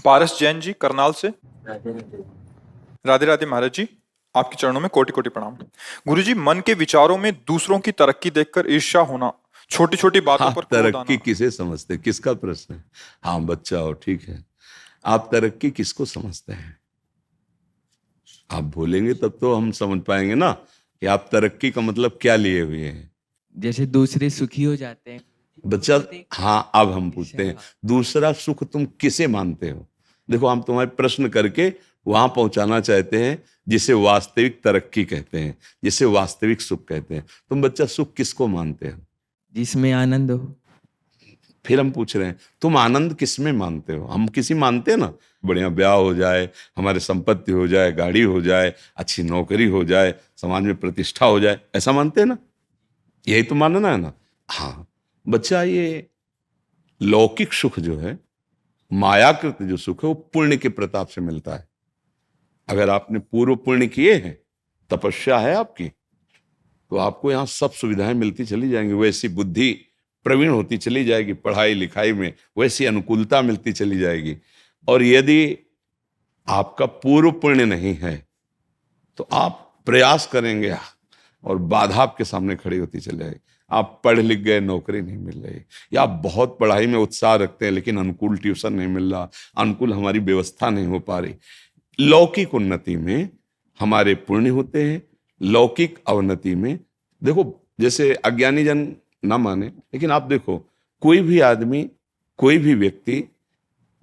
पारस जैन जी करनाल से। राधे राधे महाराज जी, आपके चरणों में कोटि कोटि प्रणाम। गुरुजी, मन के विचारों में दूसरों की तरक्की देखकर ईर्ष्या होना, छोटी छोटी बातों आप पर क्रोध तरक्की आना। किसे समझते हैं? किसका प्रश्न है? हाँ बच्चा हो, ठीक है। आप तरक्की किसको समझते हैं? आप बोलेंगे तब तो हम समझ पाएंगे ना कि आप तरक्की का मतलब क्या लिए हुए हैं। जैसे दूसरे सुखी हो जाते हैं बच्चा, हाँ अब हम पूछते हैं, दूसरा सुख तुम किसे मानते हो? देखो, हम तुम्हारे प्रश्न करके वहां पहुंचाना चाहते हैं जिसे वास्तविक तरक्की कहते हैं, जिसे वास्तविक सुख कहते हैं। तुम बच्चा सुख किसको मानते हो? जिसमें आनंद हो। फिर हम पूछ रहे हैं तुम आनंद किसमें मानते हो? हम किसी मानते हैं ना, बढ़िया ब्याह हो जाए, हमारे संपत्ति हो जाए, गाड़ी हो जाए, अच्छी नौकरी हो जाए, समाज में प्रतिष्ठा हो जाए, ऐसा मानते हैं ना? यही तो मानना है ना। हाँ बच्चा, ये लौकिक सुख जो है, मायाकृत जो सुख है, वो पुण्य के प्रताप से मिलता है। अगर आपने पूर्व पुण्य किए हैं, तपस्या है आपकी, तो आपको यहाँ सब सुविधाएं मिलती चली जाएंगी। वैसी बुद्धि प्रवीण होती चली जाएगी, पढ़ाई लिखाई में वैसी अनुकूलता मिलती चली जाएगी। और यदि आपका पूर्व पुण्य नहीं है तो आप प्रयास करेंगे और बाधा आपके सामने खड़ी होती चली जाएगी। आप पढ़ लिख गए, नौकरी नहीं मिल रही, या आप बहुत पढ़ाई में उत्साह रखते हैं लेकिन अनुकूल ट्यूशन नहीं मिल रहा, अनुकूल हमारी व्यवस्था नहीं हो पा रही। लौकिक उन्नति में हमारे पुण्य होते हैं, लौकिक अवनति में देखो, जैसे अज्ञानी जन ना माने, लेकिन आप देखो, कोई भी आदमी, कोई भी व्यक्ति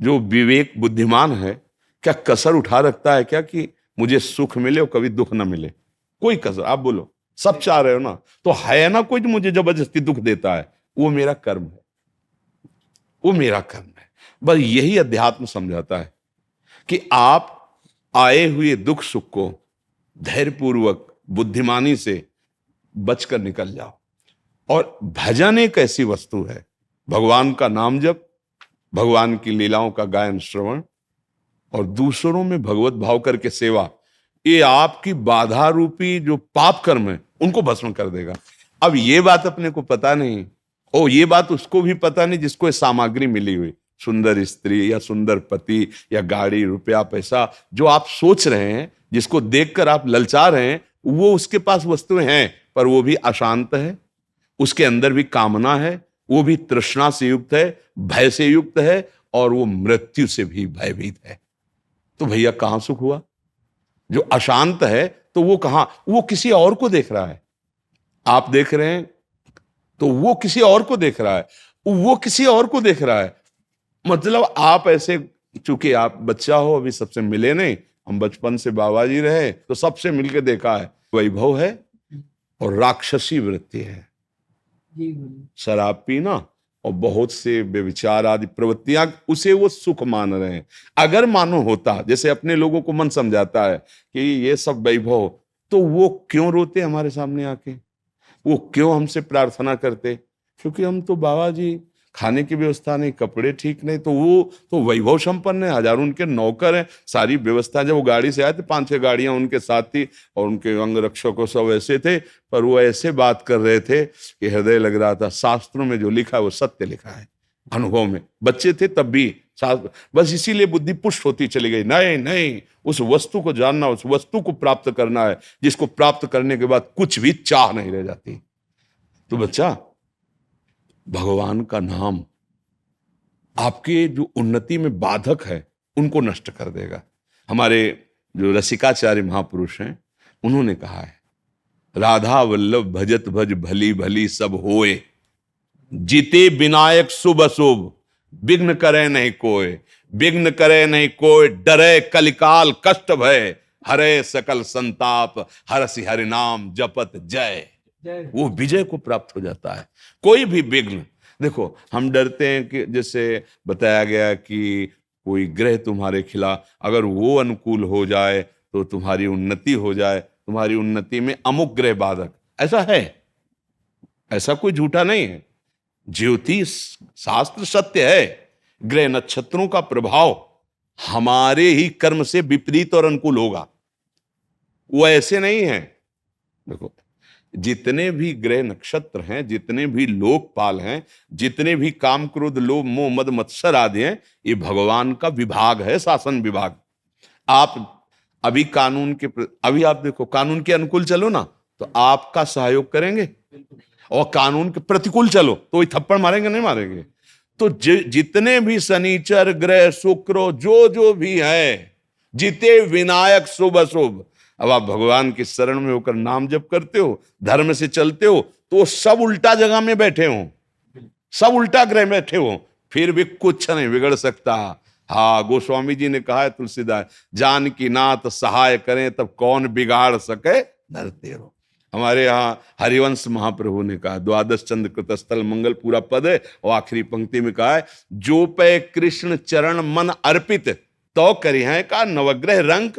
जो विवेक बुद्धिमान है, क्या कसर उठा रखता है क्या कि मुझे सुख मिले और कभी दुख ना मिले? कोई कसर, आप बोलो, सब चाह रहे हो ना, तो है ना कोई जो मुझे जबरदस्ती दुख देता है? वो मेरा कर्म है, वो मेरा कर्म है। बस यही अध्यात्म समझाता है कि आप आए हुए दुख सुख को धैर्यपूर्वक बुद्धिमानी से बचकर निकल जाओ। और भजन एक ऐसी वस्तु है, भगवान का नाम जप, भगवान की लीलाओं का गायन श्रवण और दूसरों में भगवत भाव करके सेवा, ये आपकी बाधा रूपी जो पाप कर्म है उनको भस्म कर देगा। अब ये बात अपने को पता नहीं, और ये बात उसको भी पता नहीं जिसको ये सामग्री मिली हुई, सुंदर स्त्री या सुंदर पति या गाड़ी, रुपया, पैसा, जो आप सोच रहे हैं, जिसको देखकर आप ललचा रहे हैं, वो उसके पास वस्तुएं हैं, पर वो भी अशांत है, उसके अंदर भी कामना है, वो भी तृष्णा से युक्त है, भय से युक्त है, और वो मृत्यु से भी भयभीत है। तो भैया कहां सुख हुआ? जो अशांत है तो वो कहां, वो किसी और को देख रहा है। आप देख रहे हैं तो वो किसी और को देख रहा है, वो किसी और को देख रहा है। मतलब आप ऐसे, चूंकि आप बच्चा हो, अभी सबसे मिले नहीं, हम बचपन से बाबा जी रहे तो सबसे मिलके देखा है, वैभव है और राक्षसी वृत्ति है, शराब पीना और बहुत से व्यभिचार आदि प्रवृत्तियां, उसे वो सुख मान रहे हैं। अगर मानो होता, जैसे अपने लोगों को मन समझाता है कि ये सब वैभव, तो वो क्यों रोते हमारे सामने आके? वो क्यों हमसे प्रार्थना करते? क्योंकि हम तो बाबा जी, खाने की व्यवस्था नहीं, कपड़े ठीक नहीं, तो वो तो वैभव संपन्न है, हजारों उनके नौकर हैं, सारी व्यवस्था। जब वो गाड़ी से आए थे, 5-6 गाड़ियां उनके साथ थी और उनके अंग रक्षकों सब ऐसे थे, पर वो ऐसे बात कर रहे थे कि हृदय लग रहा था शास्त्रों में जो लिखा है वो सत्य लिखा है। अनुभव में बच्चे थे तब भी शास्त्र, बस इसीलिए बुद्धि पुष्ट होती चली गई। नहीं नहीं, उस वस्तु को जानना, उस वस्तु को प्राप्त करना है, जिसको प्राप्त करने के बाद कुछ भी चाह नहीं रह जाती। तो बच्चा, भगवान का नाम आपके जो उन्नति में बाधक है उनको नष्ट कर देगा। हमारे जो रसिकाचार्य महापुरुष हैं, उन्होंने कहा है, राधा वल्लभ भजत भज भली भली सब होए, जीते विनायक शुभ अशुभ, विघ्न करे नहीं कोय, विघ्न करे नहीं कोय, डरे कलिकाल कष्ट भय, हरे सकल संताप, हरसि हरि नाम जपत जय। वो विजय को प्राप्त हो जाता है। कोई भी विघ्न, देखो हम डरते हैं कि जैसे बताया गया कि कोई ग्रह तुम्हारे खिलाफ, अगर वो अनुकूल हो जाए तो तुम्हारी उन्नति हो जाए, तुम्हारी उन्नति में अमुक ग्रह बाधक, ऐसा है, ऐसा कोई झूठा नहीं है। ज्योतिष शास्त्र सत्य है, ग्रह नक्षत्रों का प्रभाव हमारे ही कर्म से विपरीत और अनुकूल होगा, वो ऐसे नहीं है। देखो, जितने भी ग्रह नक्षत्र हैं, जितने भी लोकपाल हैं, जितने भी काम क्रोध लोभ मोह मद मत्सर आदि हैं, ये भगवान का विभाग है, शासन विभाग। आप अभी अभी आप देखो, कानून के अनुकूल चलो ना तो आपका सहयोग करेंगे, और कानून के प्रतिकूल चलो तो वही थप्पड़ मारेंगे, नहीं मारेंगे। तो जितने भी शनिचर ग्रह शुक्र जो जो भी है, जिते विनायक शुभ अशुभ, अब आप भगवान की शरण में होकर नाम जप करते हो, धर्म से चलते हो, तो सब उल्टा जगह में बैठे हो, सब उल्टा ग्रह में बैठे हो, फिर भी कुछ नहीं बिगड़ सकता। हाँ, गोस्वामी जी ने कहा है तुलसीदास, जान की नाथ सहाय करें तब कौन बिगाड़ सके धरते रहो। हमारे यहाँ हरिवंश महाप्रभु ने कहा, द्वादश चंद्र कृतस्थल मंगल पूरा पद है, और आखिरी पंक्ति में कहा है, जो पे कृष्ण चरण मन अर्पित तो करी है का नवग्रह रंक।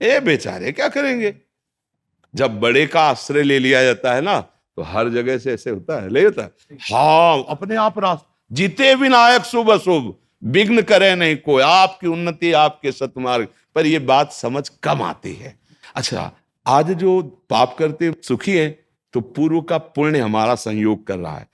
ये बेचारे क्या करेंगे? जब बड़े का आश्रय ले लिया जाता है ना, तो हर जगह से ऐसे होता है, ले होता है। हाँ, अपने आप जीते विनायक शुभ अशुभ, विघ्न करे नहीं कोई, आपकी उन्नति आपके सतमार्ग पर। यह बात समझ कम आती है। अच्छा, आज जो पाप करते सुखी है, तो पूर्व का पुण्य हमारा संयोग कर रहा है,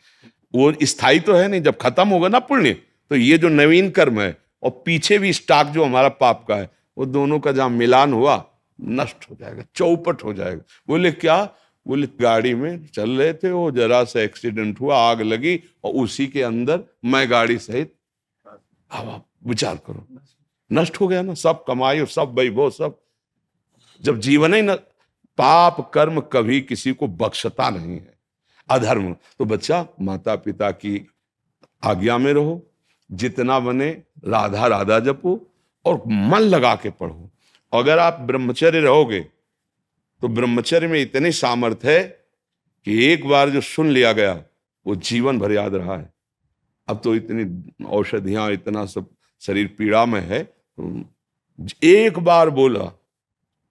वो स्थायी तो है नहीं। जब खत्म होगा ना पुण्य, तो ये जो नवीन कर्म है और पीछे भी स्टॉक जो हमारा पाप का है, वो दोनों का जहां मिलान हुआ नष्ट हो जाएगा, चौपट हो जाएगा। बोले क्या? बोले गाड़ी में चल रहे थे, वो जरा सा एक्सीडेंट हुआ, आग लगी, और उसी के अंदर मैं गाड़ी सहित। अब आप विचार करो, नष्ट हो गया ना सब कमाई, सब वैभव, सब। जब जीवन ही न, पाप कर्म कभी किसी को बख्शता नहीं है, अधर्म। तो बच्चा, माता पिता की आज्ञा में रहो, जितना बने राधा राधा जपो, और मन लगा के पढ़ो। अगर आप ब्रह्मचर्य रहोगे, तो ब्रह्मचर्य में इतनी सामर्थ्य है कि एक बार जो सुन लिया गया, वो जीवन भर याद रहा है। अब तो इतनी औषधियां, इतना सब शरीर पीड़ा में है, एक बार बोला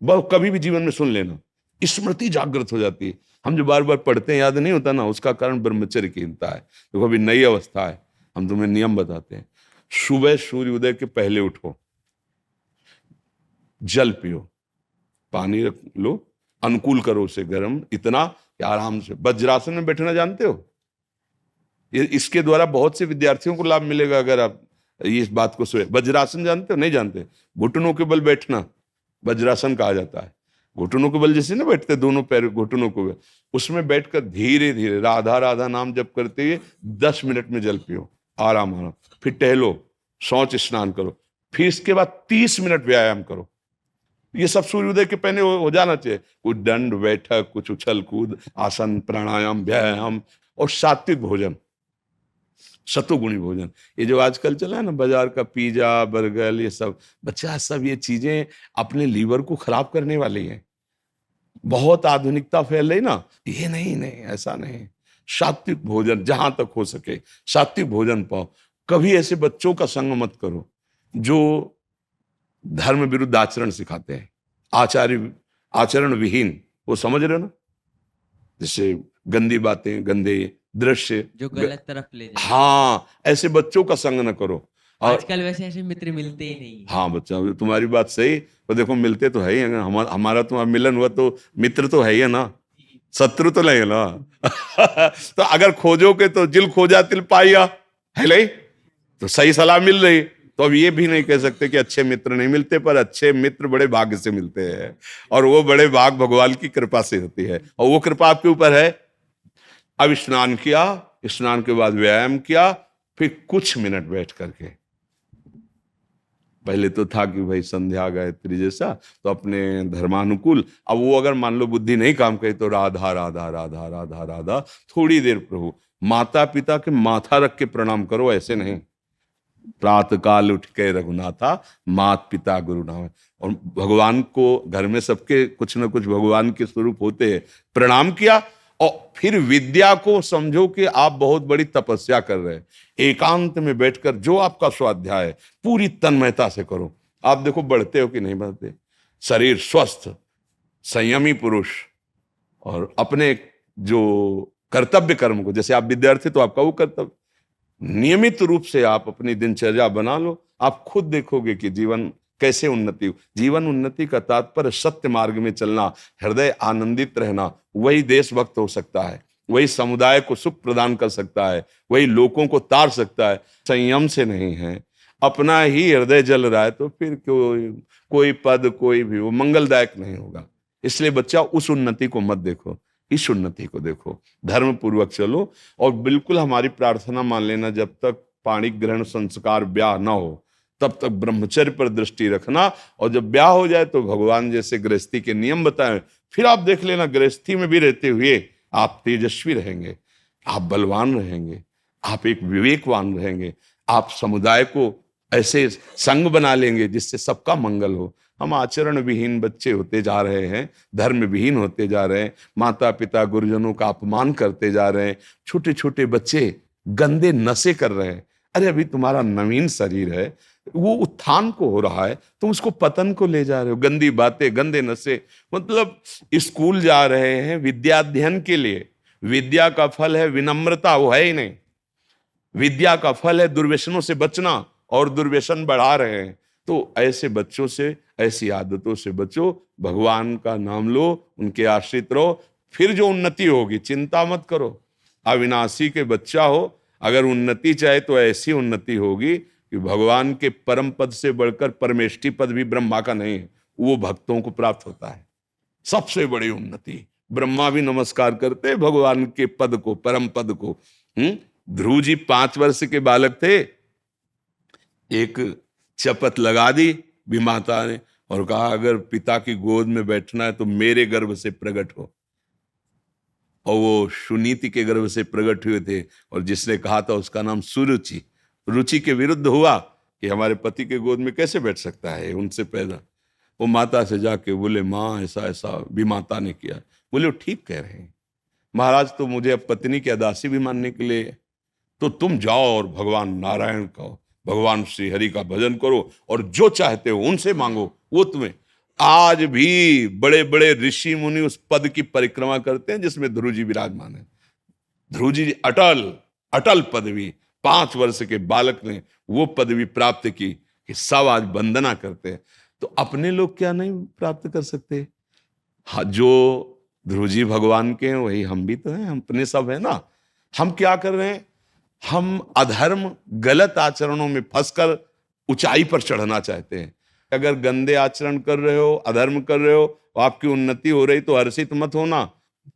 बस, कभी भी जीवन में सुन लेना, स्मृति जागृत हो जाती है। हम जो बार बार पढ़ते हैं याद नहीं होता ना, उसका कारण ब्रह्मचर्य कीनता है। देखो, अभी नई अवस्था है, हम तुम्हें नियम बताते हैं। सुबह सूर्य उदय के पहले उठो, जल पियो, पानी रख लो, अनुकूल करो उसे गर्म, इतना कि आराम से। वज्रासन में बैठना जानते हो? इसके द्वारा बहुत से विद्यार्थियों को लाभ मिलेगा अगर आप इस बात को सुने। वज्रासन जानते हो? नहीं जानते? घुटनों के बल बैठना वज्रासन कहा जाता है। घुटनों के बल जैसे ना बैठते, दोनों पैर घुटनों को बल, उसमें बैठकर धीरे धीरे राधा राधा नाम जप करते हुए 10 मिनट में जल पियो, आराम आराम। फिर टहलो, शौच स्नान करो, फिर इसके बाद 30 मिनट व्यायाम करो। ये सब सूर्योदय के पहले हो जाना चाहिए। कुछ दंड बैठक, कुछ उछल कूद, आसन, प्राणायाम, व्यायाम, और सात्विक भोजन, सतोगुणी भोजन। ये जो आजकल चला है ना बाजार का पिज्जा बर्गर, ये सब बच्चा, सब ये चीजें अपने लीवर को खराब करने वाली हैं। बहुत आधुनिकता फैल रही ना, ये नहीं, ऐसा नहीं। सात्विक भोजन जहां तक हो सके सात्विक भोजन पाओ। कभी ऐसे बच्चों का संग मत करो जो धर्म विरुद्ध आचरण सिखाते हैं, आचरण विहीन, वो समझ रहे हो ना, जैसे गंदी बातें, गंदे दृश्य, जो गलत तरफ ले जाए। हाँ, ऐसे बच्चों का संग न करो। और आजकल वैसे ऐसे मित्र मिलते ही नहीं। हाँ बच्चा, तुम्हारी बात सही। तो देखो, मिलते तो है ही, हमारा तुम्हारा मिलन हुआ तो मित्र तो है ही है ना, शत्रु तो नहीं है ना। तो अगर खोजोगे तो जिल खोजा तिल पाया, है नहीं? तो सही सलाह मिल रही। तो अब ये भी नहीं कह सकते कि अच्छे मित्र नहीं मिलते, पर अच्छे मित्र बड़े भाग्य से मिलते हैं, और वो बड़े भाग भगवान की कृपा से होती है, और वो कृपा आपके ऊपर है। अब स्नान किया, स्नान के बाद व्यायाम किया, फिर कुछ मिनट बैठ करके, पहले तो था कि भाई संध्या गायत्री जैसा, तो अपने धर्मानुकूल। अब वो अगर मान लो बुद्धि नहीं काम करे, तो राधा राधा राधा राधा राधा, थोड़ी देर प्रभु। माता पिता के माथा रख के प्रणाम करो, ऐसे नहीं। प्रातः काल उठ के रघुनाथा, मात पिता गुरु नाम। और भगवान को घर में सबके कुछ न कुछ भगवान के स्वरूप होते हैं, प्रणाम किया। और फिर विद्या को समझो कि आप बहुत बड़ी तपस्या कर रहे हैं। एकांत में बैठकर जो आपका स्वाध्याय है पूरी तन्मयता से करो। आप देखो बढ़ते हो कि नहीं बढ़ते। शरीर स्वस्थ, संयमी पुरुष, और अपने जो कर्तव्य कर्म को, जैसे आप विद्यार्थी तो आपका वो कर्तव्य, नियमित रूप से आप अपनी दिनचर्या बना लो। आप खुद देखोगे कि जीवन कैसे उन्नति? जीवन उन्नति का तात्पर्य सत्य मार्ग में चलना, हृदय आनंदित रहना। वही देशभक्त हो सकता है, वही समुदाय को सुख प्रदान कर सकता है, वही लोगों को तार सकता है। संयम से नहीं है, अपना ही हृदय जल रहा है, तो फिर कोई पद कोई भी वो मंगलदायक नहीं होगा। इसलिए बच्चा उस उन्नति को मत देखो, इस उन्नति को देखो, धर्म पूर्वक चलो। और बिल्कुल हमारी प्रार्थना मान लेना, जब तक पाणी ग्रहण संस्कार ब्याह ना हो तब तक ब्रह्मचर्य पर दृष्टि रखना। और जब ब्याह हो जाए तो भगवान जैसे गृहस्थी के नियम बताए, फिर आप देख लेना, गृहस्थी में भी रहते हुए आप तेजस्वी रहेंगे, आप बलवान रहेंगे, आप एक विवेकवान रहेंगे, आप समुदाय को ऐसे संग बना लेंगे जिससे सबका मंगल हो। हम आचरण विहीन बच्चे होते जा रहे हैं, धर्म विहीन होते जा रहे हैं, माता पिता गुरुजनों का अपमान करते जा रहे हैं, छोटे छोटे बच्चे गंदे नशे कर रहे हैं। अरे अभी तुम्हारा नवीन शरीर है, वो उत्थान को हो रहा है, तुम उसको पतन को ले जा रहे हो। गंदी बातें, गंदे नशे, मतलब स्कूल जा रहे हैं विद्याध्ययन के लिए, विद्या का फल है विनम्रता, वो है ही नहीं। विद्या का फल है दुर्व्यसनों से बचना, और दुर्व्यसन बढ़ा रहे हैं। तो ऐसे बच्चों से, ऐसी आदतों से बचो, भगवान का नाम लो, उनके आश्रित रहो, फिर जो उन्नति होगी चिंता मत करो। अविनाशी के बच्चा हो, अगर उन्नति चाहे तो ऐसी उन्नति होगी कि भगवान के परम पद से बढ़कर परमेष्टि पद भी ब्रह्मा का नहीं है, वो भक्तों को प्राप्त होता है। सबसे बड़ी उन्नति, ब्रह्मा भी नमस्कार करते भगवान के पद को, परम पद को। ध्रुव जी 5 वर्ष के बालक थे, एक चपत लगा दी विमाता ने और कहा, अगर पिता की गोद में बैठना है तो मेरे गर्भ से प्रकट हो। और वो सुनीति के गर्भ से प्रकट हुए थे, और जिसने कहा था उसका नाम सुरुचि। रुचि के विरुद्ध हुआ कि हमारे पति के गोद में कैसे बैठ सकता है उनसे पैदा। वो माता से जाके बोले, माँ ऐसा ऐसा विमाता ने किया। बोले वो ठीक कह रहे हैं महाराज, तो मुझे अब पत्नी की अदासी भी मानने के लिए, तो तुम जाओ और भगवान नारायण का, भगवान श्री हरि का भजन करो, और जो चाहते हो उनसे मांगो, वो तुम्हें। आज भी बड़े बड़े ऋषि मुनि उस पद की परिक्रमा करते हैं जिसमें ध्रुव जी विराजमान है। ध्रुव जी अटल अटल पदवी, 5 वर्ष के बालक ने वो पदवी प्राप्त की कि सब आज वंदना करते हैं। तो अपने लोग क्या नहीं प्राप्त कर सकते? हाँ, जो ध्रुव जी भगवान के हैं वही हम भी तो हैं, हम अपने सब है ना। हम क्या कर रहे हैं? हम अधर्म गलत आचरणों में फंसकर ऊंचाई पर चढ़ना चाहते हैं। अगर गंदे आचरण कर रहे हो, अधर्म कर रहे हो, आपकी उन्नति हो रही तो हर्षित मत होना।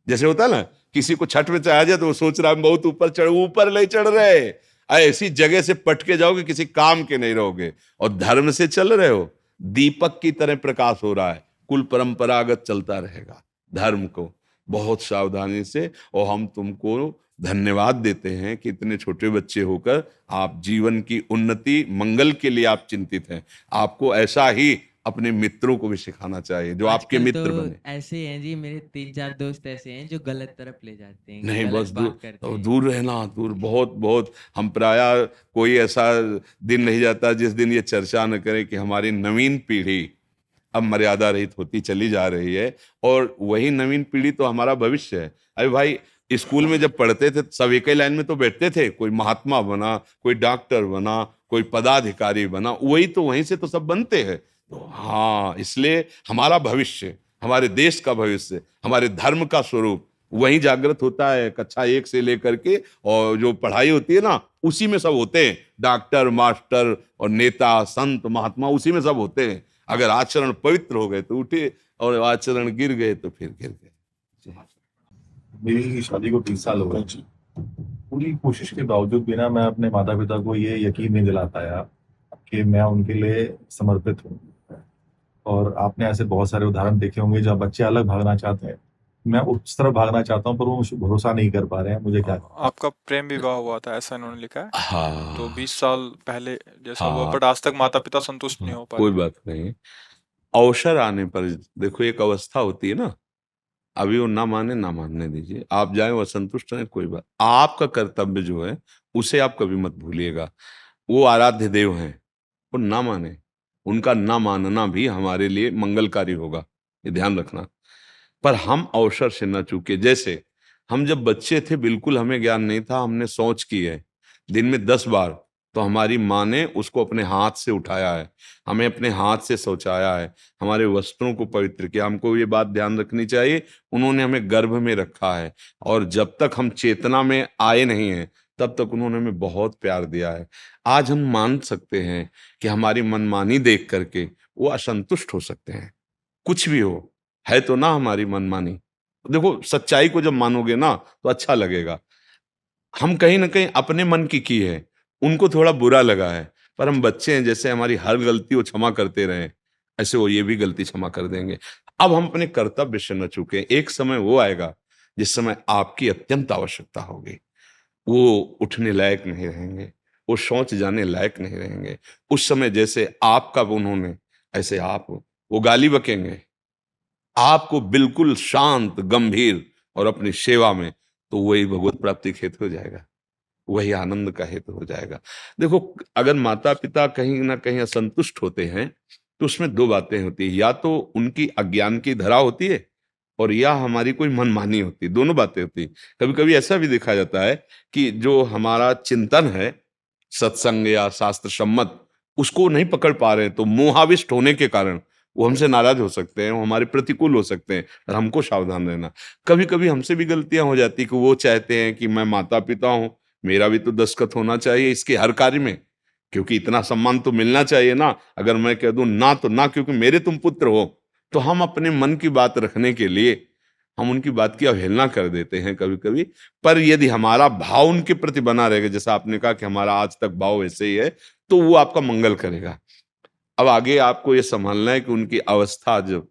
जैसे होता है ना, किसी को छठ में चढ़ा जाए तो वो सोच रहा है बहुत ऊपर नहीं चढ़ रहे, ऐसी जगह से पटके जाओगे किसी काम के नहीं रहोगे। और धर्म से चल रहे हो, दीपक की तरह प्रकाश हो रहा है, कुल परंपरागत चलता रहेगा धर्म को, बहुत सावधानी से। और हम तुमको धन्यवाद देते हैं कि इतने छोटे बच्चे होकर आप जीवन की उन्नति, मंगल के लिए आप चिंतित हैं। आपको ऐसा ही अपने मित्रों को भी सिखाना चाहिए जो आपके आजकल मित्र तो बने। ऐसे हैं जी, मेरे 3-4 दोस्त ऐसे हैं जो गलत तरफ ले जाते हैं, नहीं, गलत बस बात करते हैं। दूर रहना, दूर, बहुत बहुत। हम प्रायः कोई ऐसा दिन नहीं जाता जिस दिन ये चर्चा न करें कि हमारी नवीन पीढ़ी अब मर्यादा रहित होती चली जा रही है, और वही नवीन पीढ़ी तो हमारा भविष्य है। अरे भाई, स्कूल में जब पढ़ते थे सब एक ही लाइन में तो बैठते थे, कोई महात्मा बना, कोई डॉक्टर बना, कोई पदाधिकारी बना, वही तो वहीं से तो सब बनते हैं। तो हाँ, इसलिए हमारा भविष्य, हमारे देश का भविष्य, हमारे धर्म का स्वरूप वहीं जागृत होता है कक्षा 1 से लेकर के। और जो पढ़ाई होती है ना, उसी में सब होते हैं, डॉक्टर, मास्टर और नेता, संत, महात्मा, उसी में सब होते हैं। अगर आचरण पवित्र हो गए तो उठे, और आचरण गिर गए तो फिर गिर गए। मेरी शादी को 30 साल हो गए। पूरी कोशिश के बावजूद भी ना, मैं अपने माता पिता को ये यकीन नहीं दिला पाया कि मैं उनके लिए समर्पित हूँ। और आपने ऐसे बहुत सारे उदाहरण देखे होंगे जहाँ बच्चे अलग भागना चाहते हैं, मैं उस तरफ भागना चाहता हूँ, पर वो मुझे भरोसा नहीं कर पा रहे हैं, मुझे क्या। आपका प्रेम विवाह हुआ था ऐसा इन्होंने लिखा है, हाँ, तो 20 साल पहले जैसा हुआ, हाँ। बट आज तक माता पिता संतुष्ट नहीं हो पाए। कोई बात नहीं, अवसर आने पर देखो, एक अवस्था होती है ना, अभी वो ना मानने दीजिए, आप जाए वो संतुष्ट रहें, कोई बात। आपका कर्तव्य जो है उसे आप कभी मत भूलिएगा। वो आराध्य देव हैं, वो ना माने, उनका ना मानना भी हमारे लिए मंगलकारी होगा, ये ध्यान रखना। पर हम अवसर से न चूके। जैसे हम जब बच्चे थे, बिल्कुल हमें ज्ञान नहीं था, हमने सोच की है दिन में 10 बार तो हमारी माँ ने उसको अपने हाथ से उठाया है, हमें अपने हाथ से शौचाया है, हमारे वस्त्रों को पवित्र किया। हमको ये बात ध्यान रखनी चाहिए, उन्होंने हमें गर्भ में रखा है और जब तक हम चेतना में आए नहीं हैं तब तक उन्होंने हमें बहुत प्यार दिया है। आज हम मान सकते हैं कि हमारी मनमानी देख करके वो असंतुष्ट हो सकते हैं, कुछ भी हो, है तो ना हमारी मनमानी। देखो, सच्चाई को जब मानोगे ना तो अच्छा लगेगा। हम कहीं ना कहीं अपने मन की है, उनको थोड़ा बुरा लगा है, पर हम बच्चे हैं, जैसे हमारी हर गलती वो क्षमा करते रहे, ऐसे वो ये भी गलती क्षमा कर देंगे। अब हम अपने कर्तव्य से न चूके। एक समय वो आएगा जिस समय आपकी अत्यंत आवश्यकता होगी, वो उठने लायक नहीं रहेंगे, वो शौच जाने लायक नहीं रहेंगे। उस समय जैसे आपका उन्होंने, ऐसे आप, वो गाली बकेंगे आपको बिल्कुल शांत गंभीर और अपनी सेवा में, तो वही भगवत प्राप्ति का हेतु हो जाएगा, वही आनंद का हेतु हो जाएगा। देखो, अगर माता पिता कहीं ना कहीं असंतुष्ट होते हैं तो उसमें दो बातें होती है, या तो उनकी अज्ञान की धरा होती है और या हमारी कोई मनमानी होती है, दोनों बातें होती है। कभी कभी ऐसा भी देखा जाता है कि जो हमारा चिंतन है सत्संग या शास्त्र सम्मत, उसको नहीं पकड़ पा रहे हैं, तो मोहाविष्ट होने के कारण वो हमसे नाराज हो सकते हैं, वो हमारे प्रतिकूल हो सकते हैं, और हमको सावधान रहना। कभी कभी हमसे भी गलतियां हो जाती कि वो चाहते हैं कि मैं माता पिता हूं, मेरा भी तो दस्तखत होना चाहिए इसके हर कार्य में, क्योंकि इतना सम्मान तो मिलना चाहिए ना। अगर मैं कह दूं ना तो ना, क्योंकि मेरे तुम पुत्र हो, तो हम अपने मन की बात रखने के लिए हम उनकी बात की अवहेलना कर देते हैं कभी कभी। पर यदि हमारा भाव उनके प्रति बना रहेगा, जैसा आपने कहा कि हमारा आज तक भाव ऐसे ही है, तो वो आपका मंगल करेगा। अब आगे आपको ये संभालना है कि उनकी अवस्था, जब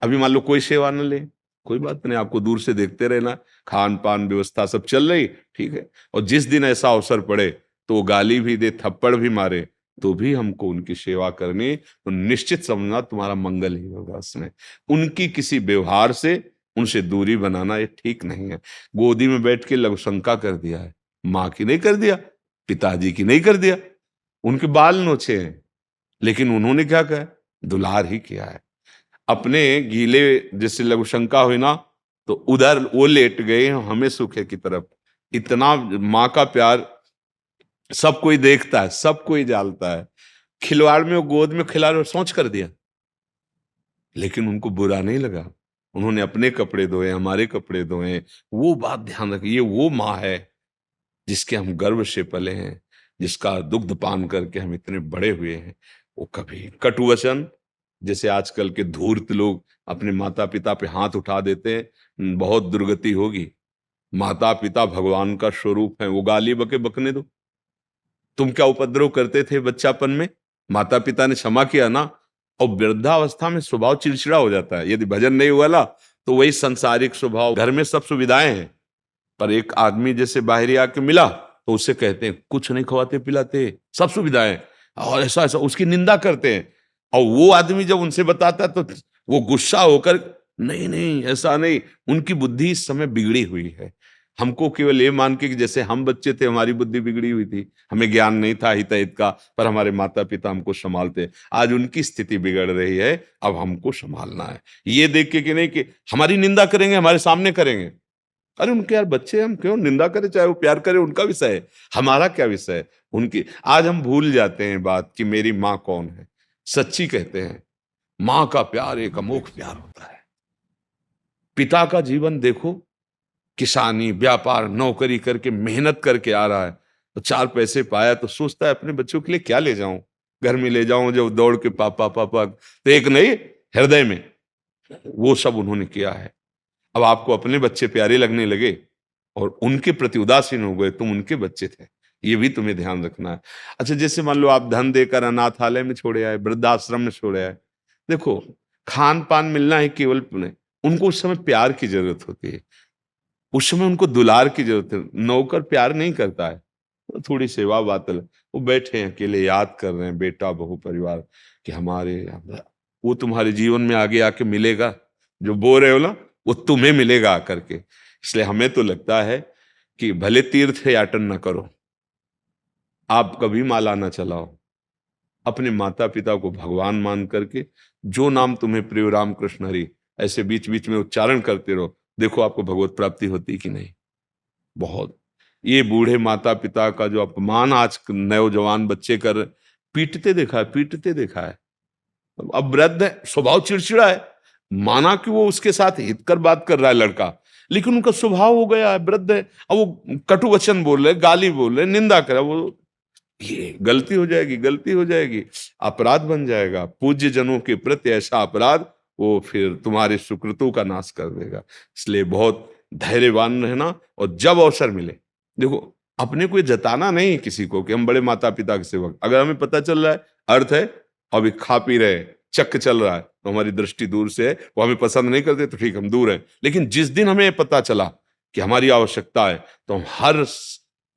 अभी मान लो कोई सेवा न ले, कोई बात नहीं, आपको दूर से देखते रहना, खान पान व्यवस्था सब चल रही, ठीक है। और जिस दिन ऐसा अवसर पड़े तो वो गाली भी दे, थप्पड़ भी मारे, तो भी हमको उनकी सेवा करनी, तो निश्चित समझना तुम्हारा मंगल ही होगा उसमें। उनकी किसी व्यवहार से उनसे दूरी बनाना ये ठीक नहीं है। गोदी में बैठ के लघुशंका कर दिया है, माँ की नहीं कर दिया, पिताजी की नहीं कर दिया, उनके बाल नोचे हैं, लेकिन उन्होंने क्या कहा, दुलार ही किया है। अपने गीले जैसे लघुशंका हुई ना, तो उधर वो लेट गए, हमें सूखे की तरफ। इतना माँ का प्यार सब कोई देखता है, सब कोई जानता है। खिलवाड़ में वो गोद में खिला रहे, सोच कर दिया, लेकिन उनको बुरा नहीं लगा। उन्होंने अपने कपड़े धोए, हमारे कपड़े धोए। वो बात ध्यान रखिए, ये वो माँ है जिसके हम गर्व से पले हैं, जिसका दुग्ध पान करके हम इतने बड़े हुए हैं। वो कभी कटु वचन, जैसे आजकल के धूर्त लोग अपने माता पिता पे हाथ उठा देते हैं, बहुत दुर्गति होगी। माता पिता भगवान का स्वरूप है, वो गाली बके बकने दो। तुम क्या उपद्रव करते थे बच्चापन में, माता पिता ने क्षमा किया ना। और वृद्धावस्था में स्वभाव चिड़चिड़ा हो जाता है, यदि भजन नहीं हुआ ना, तो वही संसारिक स्वभाव। घर में सब सुविधाएं हैं, पर एक आदमी जैसे बाहरी आके मिला तो उससे कहते हैं कुछ नहीं खवाते पिलाते, सब सुविधाएं, और ऐसा ऐसा उसकी निंदा करते हैं। और वो आदमी जब उनसे बताता है तो वो गुस्सा होकर, नहीं नहीं ऐसा नहीं। उनकी बुद्धि इस समय बिगड़ी हुई है। हमको केवल ये मान के कि जैसे हम बच्चे थे हमारी बुद्धि बिगड़ी हुई थी, हमें ज्ञान नहीं था हित हित का, पर हमारे माता पिता हमको संभालते। आज उनकी स्थिति बिगड़ रही है, अब हमको संभालना है। ये देख के कि नहीं कि हमारी निंदा करेंगे, हमारे सामने करेंगे। अरे उनके यार बच्चे, हम क्यों निंदा करें, चाहे वो प्यार करे, उनका विषय है, हमारा क्या विषय है उनकी। आज हम भूल जाते हैं बात कि मेरी माँ कौन है। सच्ची कहते हैं, माँ का प्यार एक अमोघ प्यार होता है। पिता का जीवन देखो, किसानी व्यापार नौकरी करके मेहनत करके आ रहा है, तो चार पैसे पाया तो सोचता है अपने बच्चों के लिए क्या ले जाऊं, घर में ले जाऊं, जब दौड़ के पापा पापा, तो एक नहीं, हृदय में वो सब उन्होंने किया है। अब आपको अपने बच्चे प्यारे लगने लगे और उनके प्रति उदासीन हो गए, तुम उनके बच्चे थे, ये भी तुम्हें ध्यान रखना है। अच्छा, जैसे मान लो आप धन देकर अनाथालय में छोड़े आए, वृद्धाश्रम में छोड़े आए, देखो खान पान मिलना है केवल नहीं, उनको उस समय प्यार की जरूरत होती है, उस समय उनको दुलार की जरूरत है। नौकर प्यार नहीं करता है, तो थोड़ी सेवा बातल, वो बैठे हैं अकेले याद कर रहे हैं बेटा बहू परिवार कि हमारे, वो तुम्हारे जीवन में आगे आके मिलेगा, जो बो रहे हो ना वो तुम्हें मिलेगा आकर के। इसलिए हमें तो लगता है कि भले तीर्थ याटन न करो, आप कभी माला न चलाओ, अपने माता पिता को भगवान मान करके जो नाम तुम्हें प्रिय राम कृष्ण हरि ऐसे बीच बीच में उच्चारण करते रहो। देखो आपको भगवत प्राप्ति होती कि नहीं। बहुत ये बूढ़े माता पिता का जो अपमान आज नौजवान बच्चे कर, पीटते देखा है। अब वृद्ध है, स्वभाव चिड़चिड़ा है, माना कि वो उसके साथ हित कर बात कर रहा है लड़का, लेकिन उनका स्वभाव हो गया है, वृद्ध है, अब वो कटु वचन बोल रहे, गाली बोल रहे, निंदा करे, वो ये गलती हो जाएगी, अपराध बन जाएगा। पूज्य जनों के प्रति ऐसा अपराध वो फिर तुम्हारे सुकृतों का नाश कर देगा। इसलिए बहुत धैर्यवान रहना, और जब अवसर मिले, देखो अपने को ये जताना नहीं किसी को कि हम बड़े माता पिता के सेवक। अगर हमें पता चल रहा है अर्थ है अभी खा पी रहे, चक्क चल रहा है, तो हमारी दृष्टि दूर से है, वो हमें पसंद नहीं करते तो ठीक हम दूर हैं। लेकिन जिस दिन हमें पता चला कि हमारी आवश्यकता है, तो हम हर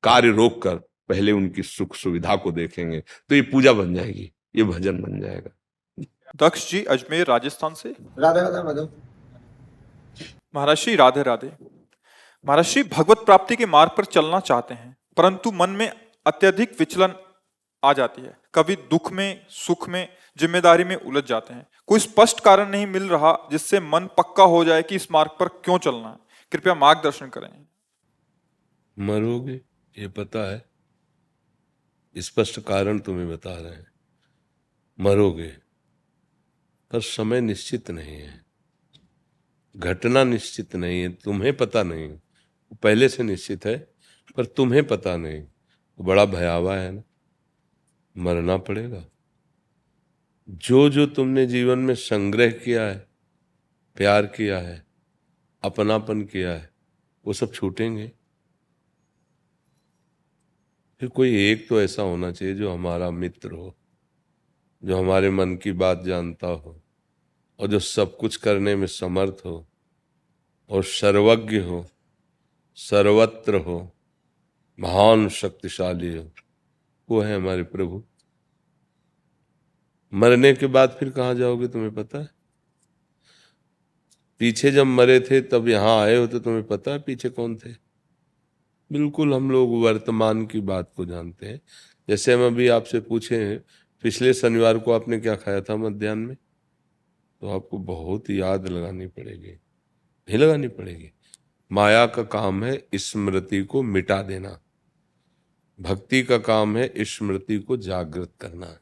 कार्य रोक कर पहले उनकी सुख सुविधा को देखेंगे। तो ये पूजा बन जाएगी, ये भजन बन जाएगा। दक्ष जी अजमेर राजस्थान से। राधे राधे माधव। महर्षि राधे राधे। महर्षि भगवत प्राप्ति के मार्ग पर चलना चाहते हैं, परंतु मन में अत्यधिक विचलन आ जाती है। कभी दुख में, सुख में, जिम्मेदारी में उलझ जाते हैं। कोई स्पष्ट कारण नहीं मिल रहा जिससे मन पक्का हो जाए कि इस मार्ग पर क्यों चलना है। कृपया मार्गदर्शन करें। मरोगे ये पता है, स्पष्ट कारण तुम्हें बता रहे हैं। मरोगे, पर समय निश्चित नहीं है, घटना निश्चित नहीं है, तुम्हें पता नहीं, पहले से निश्चित है पर तुम्हें पता नहीं। तो बड़ा भयावह है ना, मरना पड़ेगा। जो जो तुमने जीवन में संग्रह किया है, प्यार किया है, अपनापन किया है, वो सब छूटेंगे। फिर कोई एक तो ऐसा होना चाहिए जो हमारा मित्र हो, जो हमारे मन की बात जानता हो, और जो सब कुछ करने में समर्थ हो, और सर्वज्ञ हो, सर्वत्र हो, महान शक्तिशाली हो। वो है हमारे प्रभु। मरने के बाद फिर कहाँ जाओगे तुम्हें पता है? पीछे जब मरे थे तब यहाँ आए हो तो तुम्हें पता है पीछे कौन थे? बिल्कुल हम लोग वर्तमान की बात को जानते हैं। जैसे हम अभी आपसे पूछे पिछले शनिवार को आपने क्या खाया था मध्याह्न में, तो आपको बहुत याद लगानी पड़ेगी, नहीं लगानी पड़ेगी। माया का काम है स्मृति को मिटा देना, भक्ति का काम है स्मृति को जागृत करना।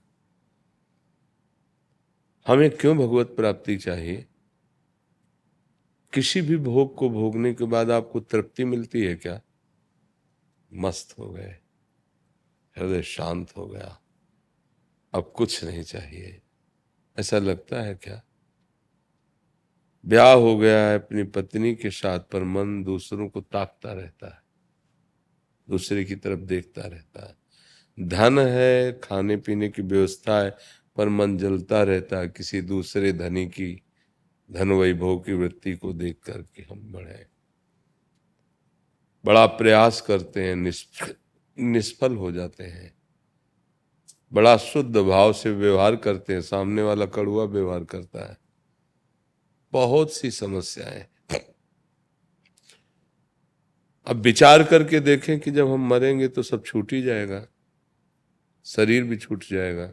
हमें क्यों भगवत प्राप्ति चाहिए? किसी भी भोग को भोगने के बाद आपको तृप्ति मिलती है क्या? मस्त हो गए, हृदय शांत हो गया, अब कुछ नहीं चाहिए, ऐसा लगता है क्या? ब्याह हो गया है अपनी पत्नी के साथ, पर मन दूसरों को ताकता रहता है, दूसरे की तरफ देखता रहता है। धन है, खाने पीने की व्यवस्था है, पर मन जलता रहता है किसी दूसरे धनी की धन वैभव की वृत्ति को देख कर के हम बढ़े। बड़ा प्रयास करते हैं, निष्फल हो जाते हैं। बड़ा शुद्ध भाव से व्यवहार करते हैं, सामने वाला कड़वा व्यवहार करता है। बहुत सी समस्याएं। अब विचार करके देखें कि जब हम मरेंगे तो सब छूट ही जाएगा, शरीर भी छूट जाएगा,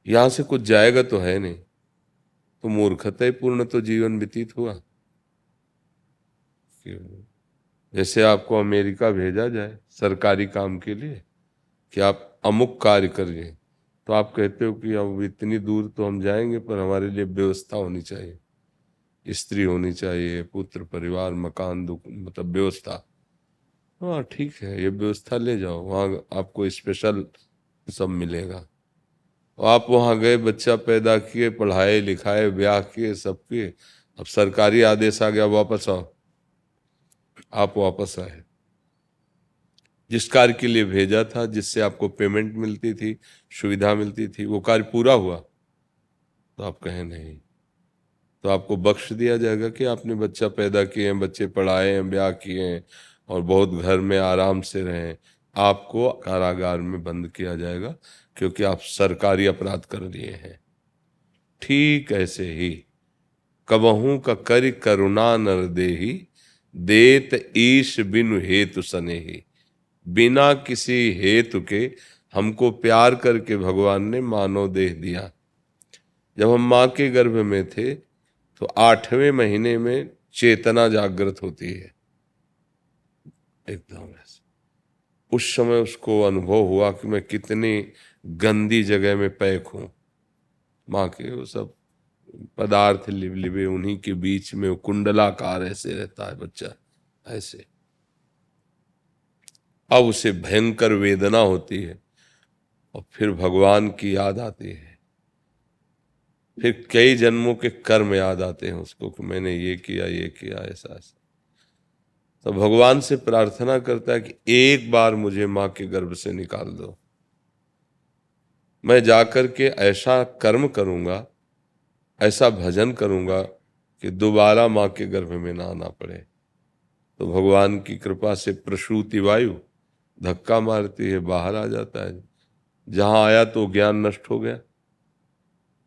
यहां से कुछ जाएगा तो है नहीं, तो मूर्खता पूर्ण तो जीवन व्यतीत हुआ। जैसे आपको अमेरिका भेजा जाए सरकारी काम के लिए कि आप अमुक कार्य करिए, तो आप कहते हो कि अब इतनी दूर तो हम जाएंगे, पर हमारे लिए व्यवस्था होनी चाहिए, स्त्री होनी चाहिए, पुत्र, परिवार, मकान, मतलब व्यवस्था। हाँ ठीक है, ये व्यवस्था ले जाओ, वहाँ आपको स्पेशल सब मिलेगा। आप वहाँ गए, बच्चा पैदा किए, पढ़ाए लिखाए, ब्याह किए, सब किए, अब सरकारी आदेश आ गया वापस आओ। आप वापस आए, जिस कार्य के लिए भेजा था, जिससे आपको पेमेंट मिलती थी, सुविधा मिलती थी, वो कार्य पूरा हुआ, तो आप कहें नहीं, तो आपको बख्श दिया जाएगा कि आपने बच्चा पैदा किए हैं, बच्चे पढ़ाए हैं, ब्याह किए हैं, और बहुत घर में आराम से रहें। आपको कारागार में बंद किया जाएगा क्योंकि आप सरकारी अपराध कर लिए हैं। ठीक ऐसे ही कबहू का करि करुणा नर देही, देत ईश बिनु हेतु सनेही। बिना किसी हेतु के हमको प्यार करके भगवान ने मानव देह दिया। जब हम माँ के गर्भ में थे तो 8वें महीने में चेतना जागृत होती है, एकदम ऐसे। उस समय उसको अनुभव हुआ कि मैं कितनी गंदी जगह में पैक हूं। माँ के वो सब पदार्थ लिबलिबे, उन्हीं के बीच में वो कुंडलाकार ऐसे रहता है बच्चा ऐसे। अब उसे भयंकर वेदना होती है और फिर भगवान की याद आती है, फिर कई जन्मों के कर्म याद आते हैं उसको कि मैंने ये किया ऐसा ऐसा। तो भगवान से प्रार्थना करता है कि एक बार मुझे माँ के गर्भ से निकाल दो, मैं जाकर के ऐसा कर्म करूंगा, ऐसा भजन करूंगा कि दोबारा माँ के गर्भ में ना आना पड़े। तो भगवान की कृपा से प्रसूति वायु धक्का मारती है, बाहर आ जाता है। जहां आया तो ज्ञान नष्ट हो गया,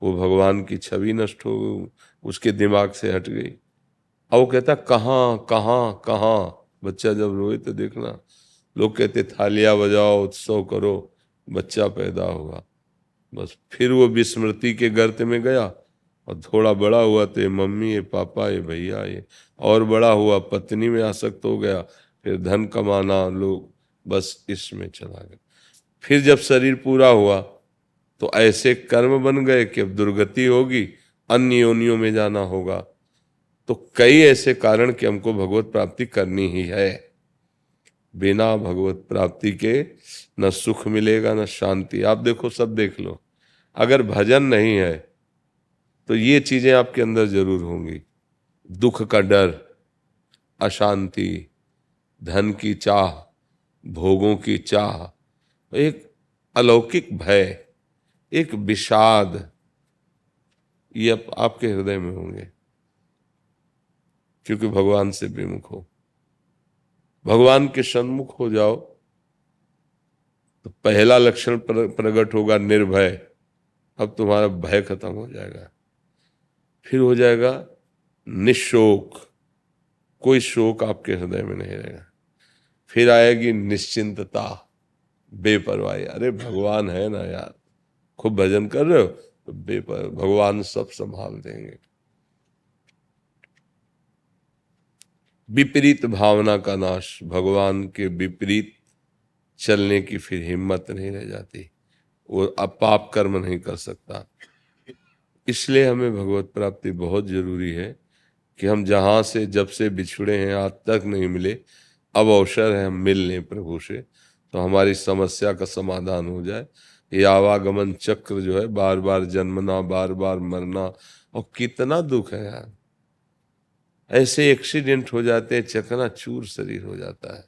वो भगवान की छवि नष्ट हो गई, उसके दिमाग से हट गई। अब वो कहता कहाँ कहाँ कहाँ। बच्चा जब रोए तो देखना, लोग कहते थालियां बजाओ, उत्सव करो, बच्चा पैदा हुआ। बस फिर वो विस्मृति के गर्त में गया और थोड़ा बड़ा हुआ तो ये मम्मी, ये पापा, ये भैया, ये और बड़ा हुआ पत्नी में आसक्त हो गया, फिर धन कमाना, लोग, बस इसमें चला गया। फिर जब शरीर पूरा हुआ तो ऐसे कर्म बन गए कि अब दुर्गति होगी, अन्य योनियों में जाना होगा। तो कई ऐसे कारण कि हमको भगवत प्राप्ति करनी ही है। बिना भगवत प्राप्ति के न सुख मिलेगा न शांति। आप देखो, सब देख लो, अगर भजन नहीं है तो ये चीजें आपके अंदर जरूर होंगी। दुख का डर, अशांति, धन की चाह, भोगों की चाह, एक अलौकिक भय, एक विषाद, ये आपके हृदय में होंगे, क्योंकि भगवान से विमुख हो। भगवान के सन्मुख हो जाओ तो पहला लक्षण प्रकट होगा निर्भय। अब तुम्हारा भय खत्म हो जाएगा। फिर हो जाएगा निशोक, कोई शोक आपके हृदय में नहीं रहेगा। फिर आएगी निश्चिंतता, बेपरवाही। अरे भगवान है ना यार, खूब भजन कर रहे हो तो भगवान सब संभाल देंगे। विपरीत भावना का नाश, भगवान के विपरीत चलने की फिर हिम्मत नहीं रह जाती, वो अब पाप कर्म नहीं कर सकता। इसलिए हमें भगवत प्राप्ति बहुत जरूरी है कि हम जहाँ से जब से बिछड़े हैं आज तक नहीं मिले, अब अवसर है हम मिल लें प्रभु से, तो हमारी समस्या का समाधान हो जाए। ये आवागमन चक्र जो है, बार बार जन्मना, बार बार मरना, और कितना दुख है यार। ऐसे एक्सीडेंट हो जाते हैं, चकनाचूर शरीर हो जाता है,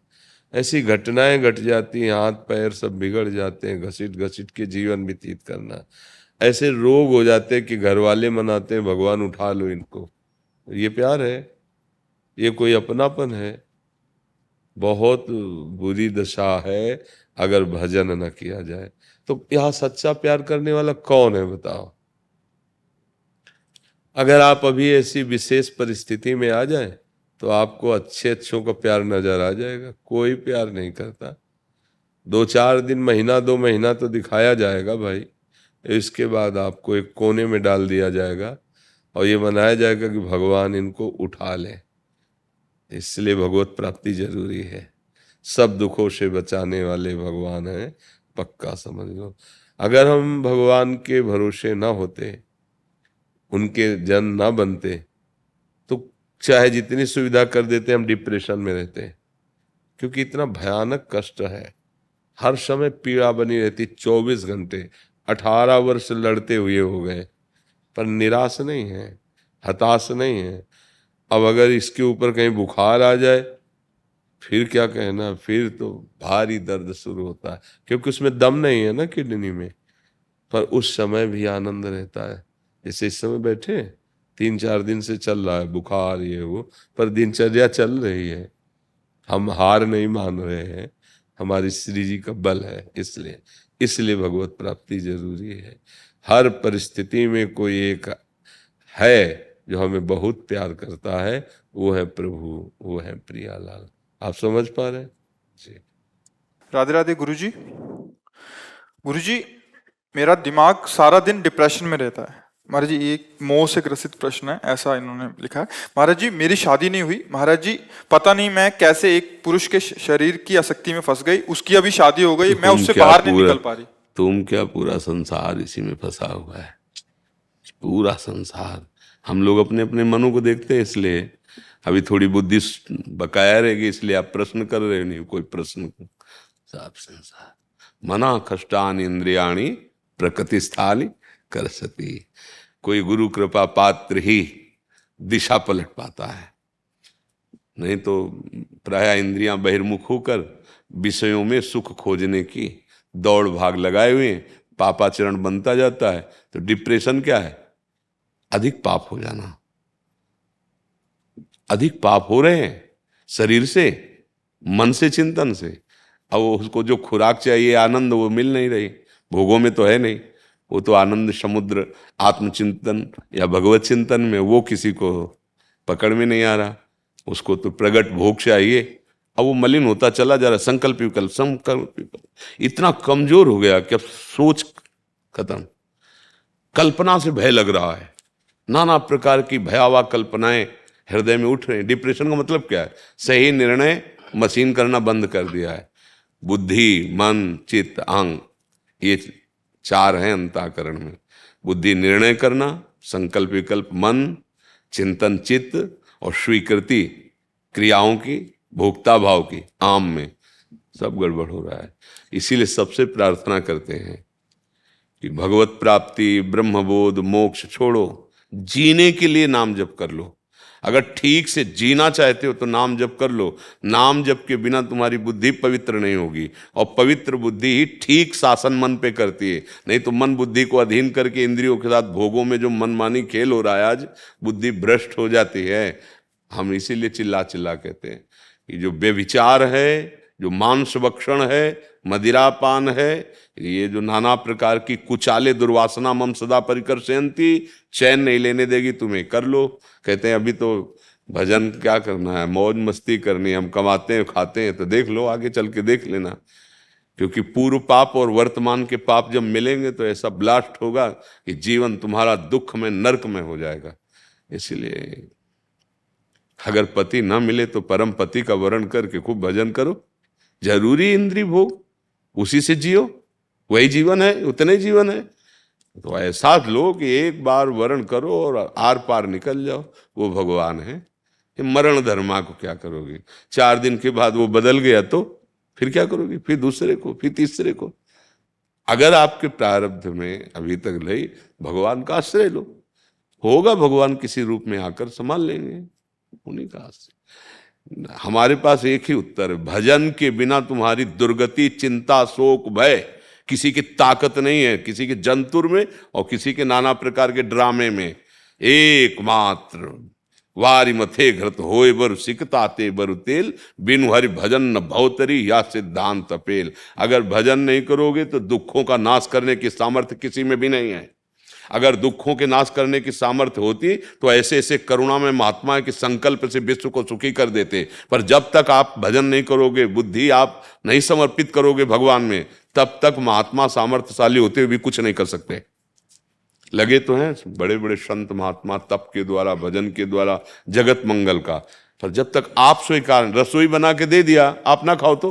ऐसी घटनाएं घट जाती हैं, हाथ पैर सब बिगड़ जाते हैं, घसीट घसीट के जीवन व्यतीत करना। ऐसे रोग हो जाते हैं कि घर वाले मनाते हैं भगवान उठा लो इनको। ये प्यार है? ये कोई अपनापन है? बहुत बुरी दशा है अगर भजन न किया जाए। तो यहाँ सच्चा प्यार करने वाला कौन है बताओ? अगर आप अभी ऐसी विशेष परिस्थिति में आ जाए तो आपको अच्छे अच्छों का प्यार नजर आ जाएगा। कोई प्यार नहीं करता। 2-4 दिन, महीना 2 महीना तो दिखाया जाएगा भाई, इसके बाद आपको एक कोने में डाल दिया जाएगा और ये मनाया जाएगा कि भगवान इनको उठा ले। इसलिए भगवत प्राप्ति जरूरी है। सब दुखों से बचाने वाले भगवान हैं, पक्का समझ लो। अगर हम भगवान के भरोसे ना होते, उनके जन ना बनते, तो चाहे जितनी सुविधा कर देते हम डिप्रेशन में रहते, क्योंकि इतना भयानक कष्ट है। हर समय पीड़ा बनी रहती 24 घंटे। 18 वर्ष लड़ते हुए हो गए पर निराश नहीं है, हताश नहीं है। अब अगर इसके ऊपर कहीं बुखार आ जाए फिर क्या कहना, फिर तो भारी दर्द शुरू होता है, क्योंकि उसमें दम नहीं है ना किडनी में। पर उस समय भी आनंद रहता है। जैसे इस समय बैठे 3-4 दिन से चल रहा है बुखार, ये वो, पर दिनचर्या चल रही है। हम हार नहीं मान रहे हैं, हमारी श्री जी का बल है। इसलिए भगवत प्राप्ति जरूरी है। हर परिस्थिति में कोई एक है जो हमें बहुत प्यार करता है, वो है प्रभु, वो है प्रियालाल। आप समझ पा रहे हैं जी? राधे राधे गुरुजी। गुरुजी, मेरा दिमाग सारा दिन डिप्रेशन में रहता है। महाराज जी एक मोह से ग्रसित प्रश्न है, ऐसा इन्होंने लिखा है। महाराज जी मेरी शादी नहीं हुई महाराज जी, पता नहीं मैं कैसे एक पुरुष के शरीर की आसक्ति में फंस गई, उसकी अभी शादी हो गई, मैं उससे बाहर नहीं निकल पा रही। तुम क्या, पूरा संसार इसी में फंसा हुआ है, पूरा संसार। हम लोग अपने अपने मनों को देखते हैं, इसलिए अभी थोड़ी बुद्धि बकाया रहेगी, इसलिए आप प्रश्न कर रहे नहीं कोई प्रश्न को। सब संसार मना कष्टानि इंद्रियाणि प्रकृति स्थाली कर सती। कोई गुरु कृपा पात्र ही दिशा पलट पाता है, नहीं तो प्राय इंद्रियां बहिर्मुख होकर विषयों में सुख खोजने की दौड़ भाग लगाए हुए पापाचरण बनता जाता है। तो डिप्रेशन क्या है? अधिक पाप हो जाना। अधिक पाप हो रहे हैं शरीर से, मन से, चिंतन से। अब उसको जो खुराक चाहिए आनंद, वो मिल नहीं रही, भोगों में तो है नहीं। वो तो आनंद समुद्र आत्मचिंतन या भगवत चिंतन में, वो किसी को पकड़ में नहीं आ रहा। उसको तो प्रगट भोग चाहिए। अब वो मलिन होता चला जा रहा। संकल्प विकल्प इतना कमजोर हो गया कि अब सोच खत्म। कल्पना से भय लग रहा है, नाना प्रकार की भयावह कल्पनाएं हृदय में उठ रहे हैं। डिप्रेशन का मतलब क्या है? सही निर्णय मशीन करना बंद कर दिया है। बुद्धि, मन, चित्त, अहंग, ये चार हैं अंतःकरण में। बुद्धि निर्णय करना, संकल्प विकल्प मन, चिंतन चित्त, और स्वीकृति क्रियाओं की, भोक्ता भाव की, आम में सब गड़बड़ हो रहा है। इसीलिए सबसे प्रार्थना करते हैं कि भगवत प्राप्ति, ब्रह्मबोध, मोक्ष छोड़ो, जीने के लिए नाम जप कर लो। अगर ठीक से जीना चाहते हो तो नाम जप कर लो। नाम जप के बिना तुम्हारी बुद्धि पवित्र नहीं होगी, और पवित्र बुद्धि ही ठीक शासन मन पे करती है। नहीं तो मन बुद्धि को अधीन करके इंद्रियों के साथ भोगों में जो मनमानी खेल हो रहा है, आज बुद्धि भ्रष्ट हो जाती है। हम इसीलिए चिल्ला चिल्ला कहते हैं कि जो बेविचार है, जो मांस भक्षण है, मदिरापान है, ये जो नाना प्रकार की कुचाले दुर्वासना मम सदा परिकर्षयन्ति, चैन नहीं लेने देगी तुम्हें, कर लो। कहते हैं अभी तो भजन क्या करना है, मौज मस्ती करनी है, हम कमाते हैं खाते हैं, तो देख लो, आगे चल के देख लेना। क्योंकि पूर्व पाप और वर्तमान के पाप जब मिलेंगे तो ऐसा ब्लास्ट होगा कि जीवन तुम्हारा दुख में, नरक में हो जाएगा। इसलिए अगर पति ना मिले तो परम पति का वरण करके खूब भजन करो। जरूरी इंद्रिय भोग, उसी से जियो, वही जीवन है, उतने ही जीवन है। तो ऐसा लो कि एक बार वरण करो और आर पार निकल जाओ, वो भगवान है। ये मरण धर्मा को क्या करोगे? 4 दिन के बाद वो बदल गया तो फिर क्या करोगे? फिर दूसरे को, फिर तीसरे को। अगर आपके प्रारब्ध में अभी तक रही, भगवान का आश्रय लो, होगा भगवान किसी रूप में आकर संभाल लेंगे, उन्हीं का आश्रय। हमारे पास एक ही उत्तर है, भजन के बिना तुम्हारी दुर्गति, चिंता, शोक, भय, किसी की ताकत नहीं है, किसी के जंतुर में और किसी के नाना प्रकार के ड्रामे में। एकमात्र वारी मथे घृत होए बर सिकताते बर तेल, बिनु हरि भजन न भवतरी या सिद्धांत अपेल। अगर भजन नहीं करोगे तो दुखों का नाश करने की सामर्थ्य किसी में भी नहीं है। अगर दुखों के नाश करने की सामर्थ्य होती तो ऐसे ऐसे करुणा में महात्मा के संकल्प से विश्व को सुखी कर देते। पर जब तक आप भजन नहीं करोगे, बुद्धि आप नहीं समर्पित करोगे भगवान में, तब तक महात्मा सामर्थ्यशाली होते हुए भी कुछ नहीं कर सकते। लगे तो हैं बड़े बड़े संत महात्मा तप के द्वारा, भजन के द्वारा जगत मंगल का, पर जब तक आप स्वीकार, रसोई बना के दे दिया, आप ना खाओ तो,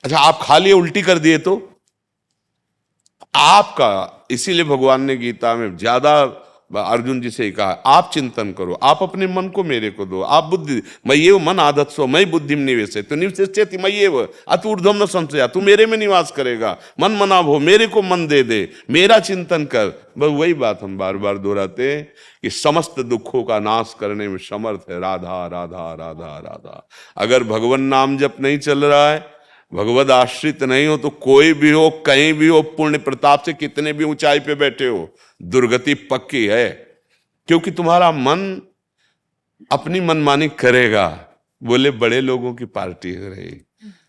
अच्छा आप खा लिए उल्टी कर दिए तो आपका। इसीलिए भगवान ने गीता में ज्यादा अर्जुन जी से ही कहा, आप चिंतन करो, आप अपने मन को मेरे को दो, आप बुद्धि, मय्येव मन आदत सो मई बुद्धि में निवेश तो निवेश मय्येव अत ऊर्ध्वम न संशया, तू मेरे में निवास करेगा। मन मना भो, मेरे को मन दे दे, मेरा चिंतन कर। बस वही बात हम बार बार दोहराते हैं कि समस्त दुखों का नाश करने में समर्थ है राधा राधा राधा राधा। अगर भगवान नाम जप नहीं चल रहा है, भगवद आश्रित नहीं हो, तो कोई भी हो, कहीं भी हो, पुण्य प्रताप से कितने भी ऊंचाई पे बैठे हो, दुर्गति पक्की है। क्योंकि तुम्हारा मन अपनी मनमानी करेगा। बोले बड़े लोगों की पार्टी हो रही,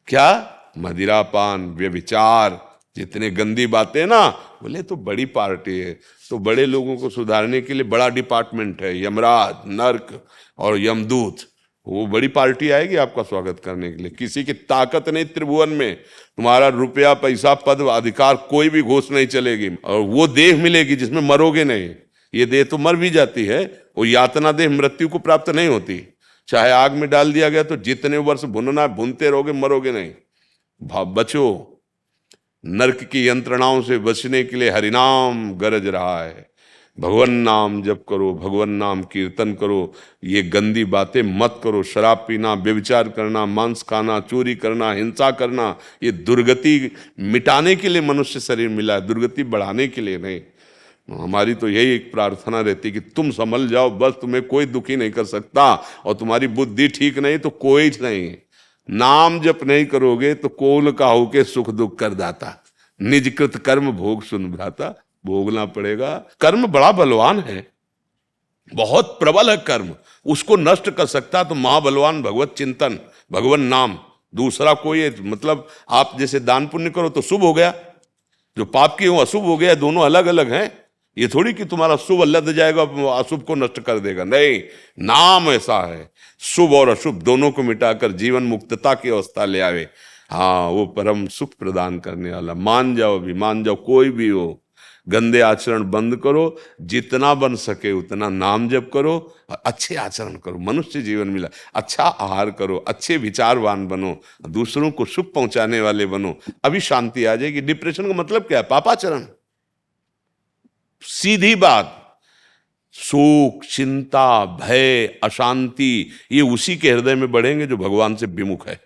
क्या मदिरापान, व्यभिचार, जितने गंदी बातें ना, बोले तो बड़ी पार्टी है। तो बड़े लोगों को सुधारने के लिए बड़ा डिपार्टमेंट है, यमराज, नर्क और यमदूत। वो बड़ी पार्टी आएगी आपका स्वागत करने के लिए। किसी की ताकत नहीं त्रिभुवन में, तुम्हारा रुपया पैसा पद अधिकार कोई भी घोष नहीं चलेगी। और वो देह मिलेगी जिसमें मरोगे नहीं। ये देह तो मर भी जाती है, वो यातना देह मृत्यु को प्राप्त नहीं होती। चाहे आग में डाल दिया गया तो जितने वर्ष भुनना भुनते रहोगे, मरोगे नहीं। बचो, नरक की यंत्रणाओं से बचने के लिए हरिनाम गरज रहा है। भगवान नाम जप करो, भगवान नाम कीर्तन करो, ये गंदी बातें मत करो। शराब पीना, व्यभिचार करना, मांस खाना, चोरी करना, हिंसा करना, ये दुर्गति मिटाने के लिए मनुष्य शरीर मिला है, दुर्गति बढ़ाने के लिए नहीं। हमारी तो यही एक प्रार्थना रहती कि तुम संभल जाओ, बस तुम्हें कोई दुखी नहीं कर सकता। और तुम्हारी बुद्धि ठीक नहीं तो कोई नहीं। नाम जप नहीं करोगे तो कौन काहू के सुख दुख कर दाता, निजकृत कर्म भोग सुन भ्राता। भोगना पड़ेगा। कर्म बड़ा बलवान है, बहुत प्रबल है कर्म, उसको नष्ट कर सकता तो महाबलवान भगवत चिंतन, भगवान नाम। दूसरा कोई मतलब आप जैसे दान पुण्य करो तो शुभ हो गया, जो पाप की वो अशुभ हो गया, दोनों अलग अलग हैं। ये थोड़ी कि तुम्हारा शुभ लद जाएगा अशुभ को नष्ट कर देगा, नहीं। नाम ऐसा है, शुभ और अशुभ दोनों को मिटाकर जीवन मुक्तता की अवस्था ले आवे। हाँ, वो परम सुख प्रदान करने वाला। मान जाओ, अभी मान जाओ, कोई भी हो, गंदे आचरण बंद करो, जितना बन सके उतना नाम जप करो, और अच्छे आचरण करो। मनुष्य जीवन मिला, अच्छा आहार करो, अच्छे विचारवान बनो, दूसरों को सुख पहुंचाने वाले बनो, अभी शांति आ जाएगी। डिप्रेशन का मतलब क्या है? पापाचरण। सीधी बात। शोक, चिंता, भय, अशांति, ये उसी के हृदय में बढ़ेंगे जो भगवान से विमुख है।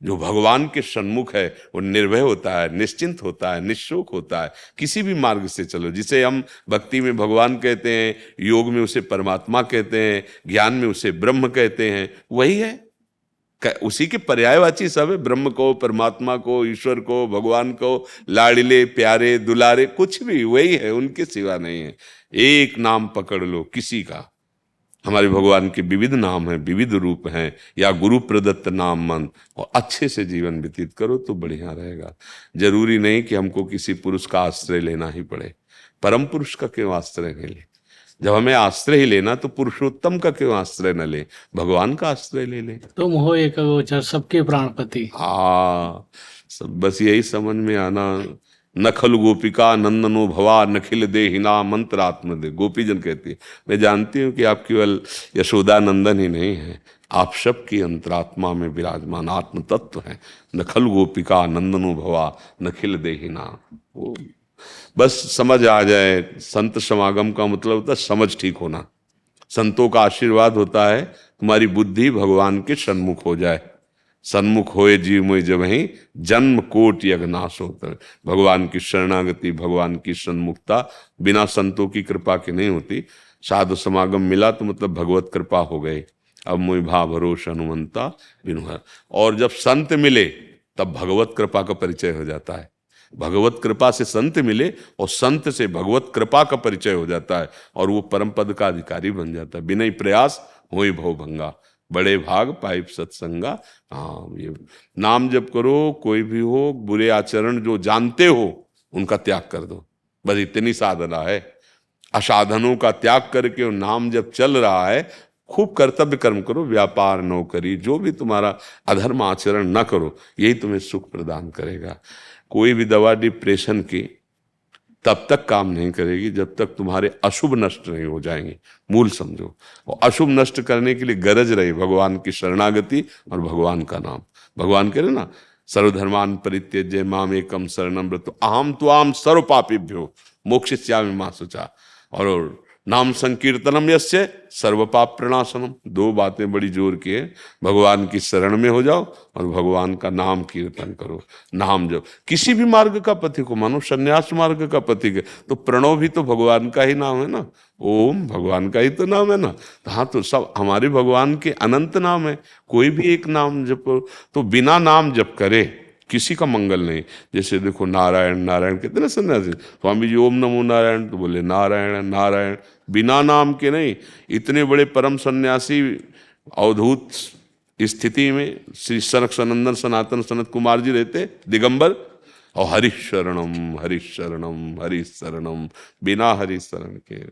जो भगवान के सन्मुख है वो निर्भय होता है, निश्चिंत होता है, निशोक होता है। किसी भी मार्ग से चलो, जिसे हम भक्ति में भगवान कहते हैं, योग में उसे परमात्मा कहते हैं, ज्ञान में उसे ब्रह्म कहते हैं, वही है। उसी के पर्यायवाची सब है। ब्रह्म को, परमात्मा को, ईश्वर को, भगवान को, लाडले प्यारे दुलारे, कुछ भी वही है, उनके सिवा नहीं है। एक नाम पकड़ लो किसी का। हमारे भगवान के विविध नाम हैं, विविध रूप हैं, या गुरु प्रदत्त नाम मन, और अच्छे से जीवन व्यतीत करो तो बढ़िया रहेगा। जरूरी नहीं कि हमको किसी पुरुष का आश्रय लेना ही पड़े। परम पुरुष का क्यों आश्रय नहीं ले? जब हमें आश्रय ही लेना तो पुरुषोत्तम का क्यों आश्रय न ले? भगवान का आश्रय ले ले। तुम हो एक गोचर सबके प्राणपति। हाँ, बस यही समझ में आना। नखल गोपिका नंदनो भवा नखिल देहिना मंत्रात्म दे। गोपीजन कहती है, मैं जानती हूँ कि आप केवल यशोदा नंदन ही नहीं है, आप सबकी अंतरात्मा में विराजमान आत्म तत्व हैं। नखल गोपिका नंदनो भवा नखिल देहिना। वो बस समझ आ जाए। संत समागम का मतलब होता है समझ ठीक होना। संतों का आशीर्वाद होता है तुम्हारी बुद्धि भगवान के सन्मुख हो जाए। सन्मुख होए जीव मोय जब ही जन्म कोट यज्ञनाश होता है। भगवान की शरणागति, भगवान की सन्मुखता बिना संतों की कृपा के नहीं होती। साधु समागम मिला तो मतलब भगवत कृपा हो गई। अब मोय भाव भरोस हनुमंता बिनु। और जब संत मिले तब भगवत कृपा का परिचय हो जाता है। भगवत कृपा से संत मिले और संत से भगवत कृपा का परिचय हो जाता है, और वो परम पद का अधिकारी बन जाता है। बिना प्रयास होई भव भंगा, बड़े भाग पाइप सत्संगा। हाँ, ये नाम जप करो। कोई भी हो, बुरे आचरण जो जानते हो उनका त्याग कर दो, बस इतनी साधना है। असाधनों का त्याग करके वो नाम जब चल रहा है, खूब कर्तव्य कर्म करो, व्यापार नौकरी जो भी तुम्हारा अधर्म आचरण न करो, यही तुम्हें सुख प्रदान करेगा। कोई भी दवा डिप्रेशन की तब तक काम नहीं करेगी जब तक तुम्हारे अशुभ नष्ट नहीं हो जाएंगे। मूल समझो। और अशुभ नष्ट करने के लिए गरज रही भगवान की शरणागति और भगवान का नाम। भगवान कह रहे ना, सर्वधर्मान परित्यज्य माम एकम शरणम व्रत अहम त्वाम सर्व पापेभ्यो मोक्षयिष्यामि मा शुचा। और नाम संकीर्तनम यस्य सर्व पाप प्रणाशनम। दो बातें बड़ी जोर की है। भगवान की शरण में हो जाओ और भगवान का नाम कीर्तन करो। नाम जब किसी भी मार्ग का पथिक को मानो, संन्यास मार्ग का पथिक है तो प्रणव भी तो भगवान का ही नाम है ना। ओम भगवान का ही तो नाम है ना। हाँ, तो सब हमारे भगवान के अनंत नाम है, कोई भी एक नाम जपो। तो बिना नाम जप करे किसी का मंगल नहीं। जैसे देखो नारायण नारायण कहते ना सन्यासी, स्वामी जी ओम नमो नारायण तो बोले नारायण नारायण, बिना नाम के नहीं। इतने बड़े परम सन्यासी अवधूत स्थिति में श्री सनक सनंदन सनातन सनत कुमार जी रहते दिगंबर, और हरिशरणम हरिशरणम हरिशरणम, बिना हरिशरण के।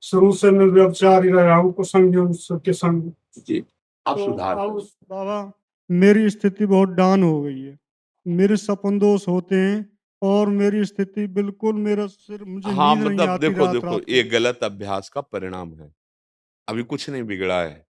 शुरू से निर्व्यभिचारी रहा हूँ, कुसंग के संग जी आप तो सुधार अब करो। बाबा मेरी स्थिति बहुत डाउन हो गई है। मेरे सपन दोष होते हैं और मेरी स्थिति बिल्कुल मेरा सिर मुझे हाँ, नींद नहीं मतलब आती देखो रात देखो रात ये को। गलत अभ्यास का परिणाम है। अभी कुछ नहीं बिगड़ा है।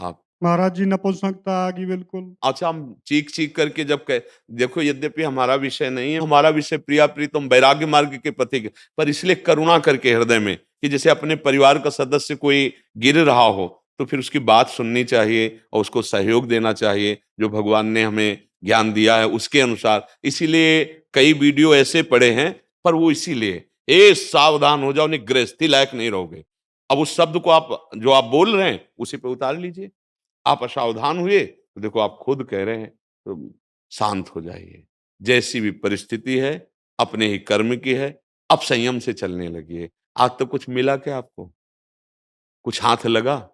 आप महाराज जी नपुंसकता आ गई बिल्कुल। अच्छा हम चीख-चीख करके जब कह देखो यद्यपि हमारा विषय नहीं है, हमारा विषय प्रिया प्रीतम वैराग्य मार्ग के पथिक है, पर इसलिए करुणा करके हृदय में कि जैसे अपने परिवार का सदस्य कोई गिर रहा हो, तो फिर उसकी बात सुननी चाहिए और उसको सहयोग देना चाहिए, जो भगवान ने हमें ज्ञान दिया है उसके अनुसार। इसीलिए कई वीडियो ऐसे पड़े हैं, पर वो इसीलिए, "ए सावधान हो जाओ, नहीं गृहस्थी लायक नहीं रहोगे।" अब उस शब्द को आप जो आप बोल रहे हैं, उसी पे उतार लीजिए। आप असावधान हुए तो देखो आप खुद कह रहे हैं तो शांत हो जाइए। जैसी भी परिस्थिति है अपने ही कर्म की है, अब संयम से चलने लगिए। आज तक कुछ मिला क्या आपको? कुछ हाथ लगा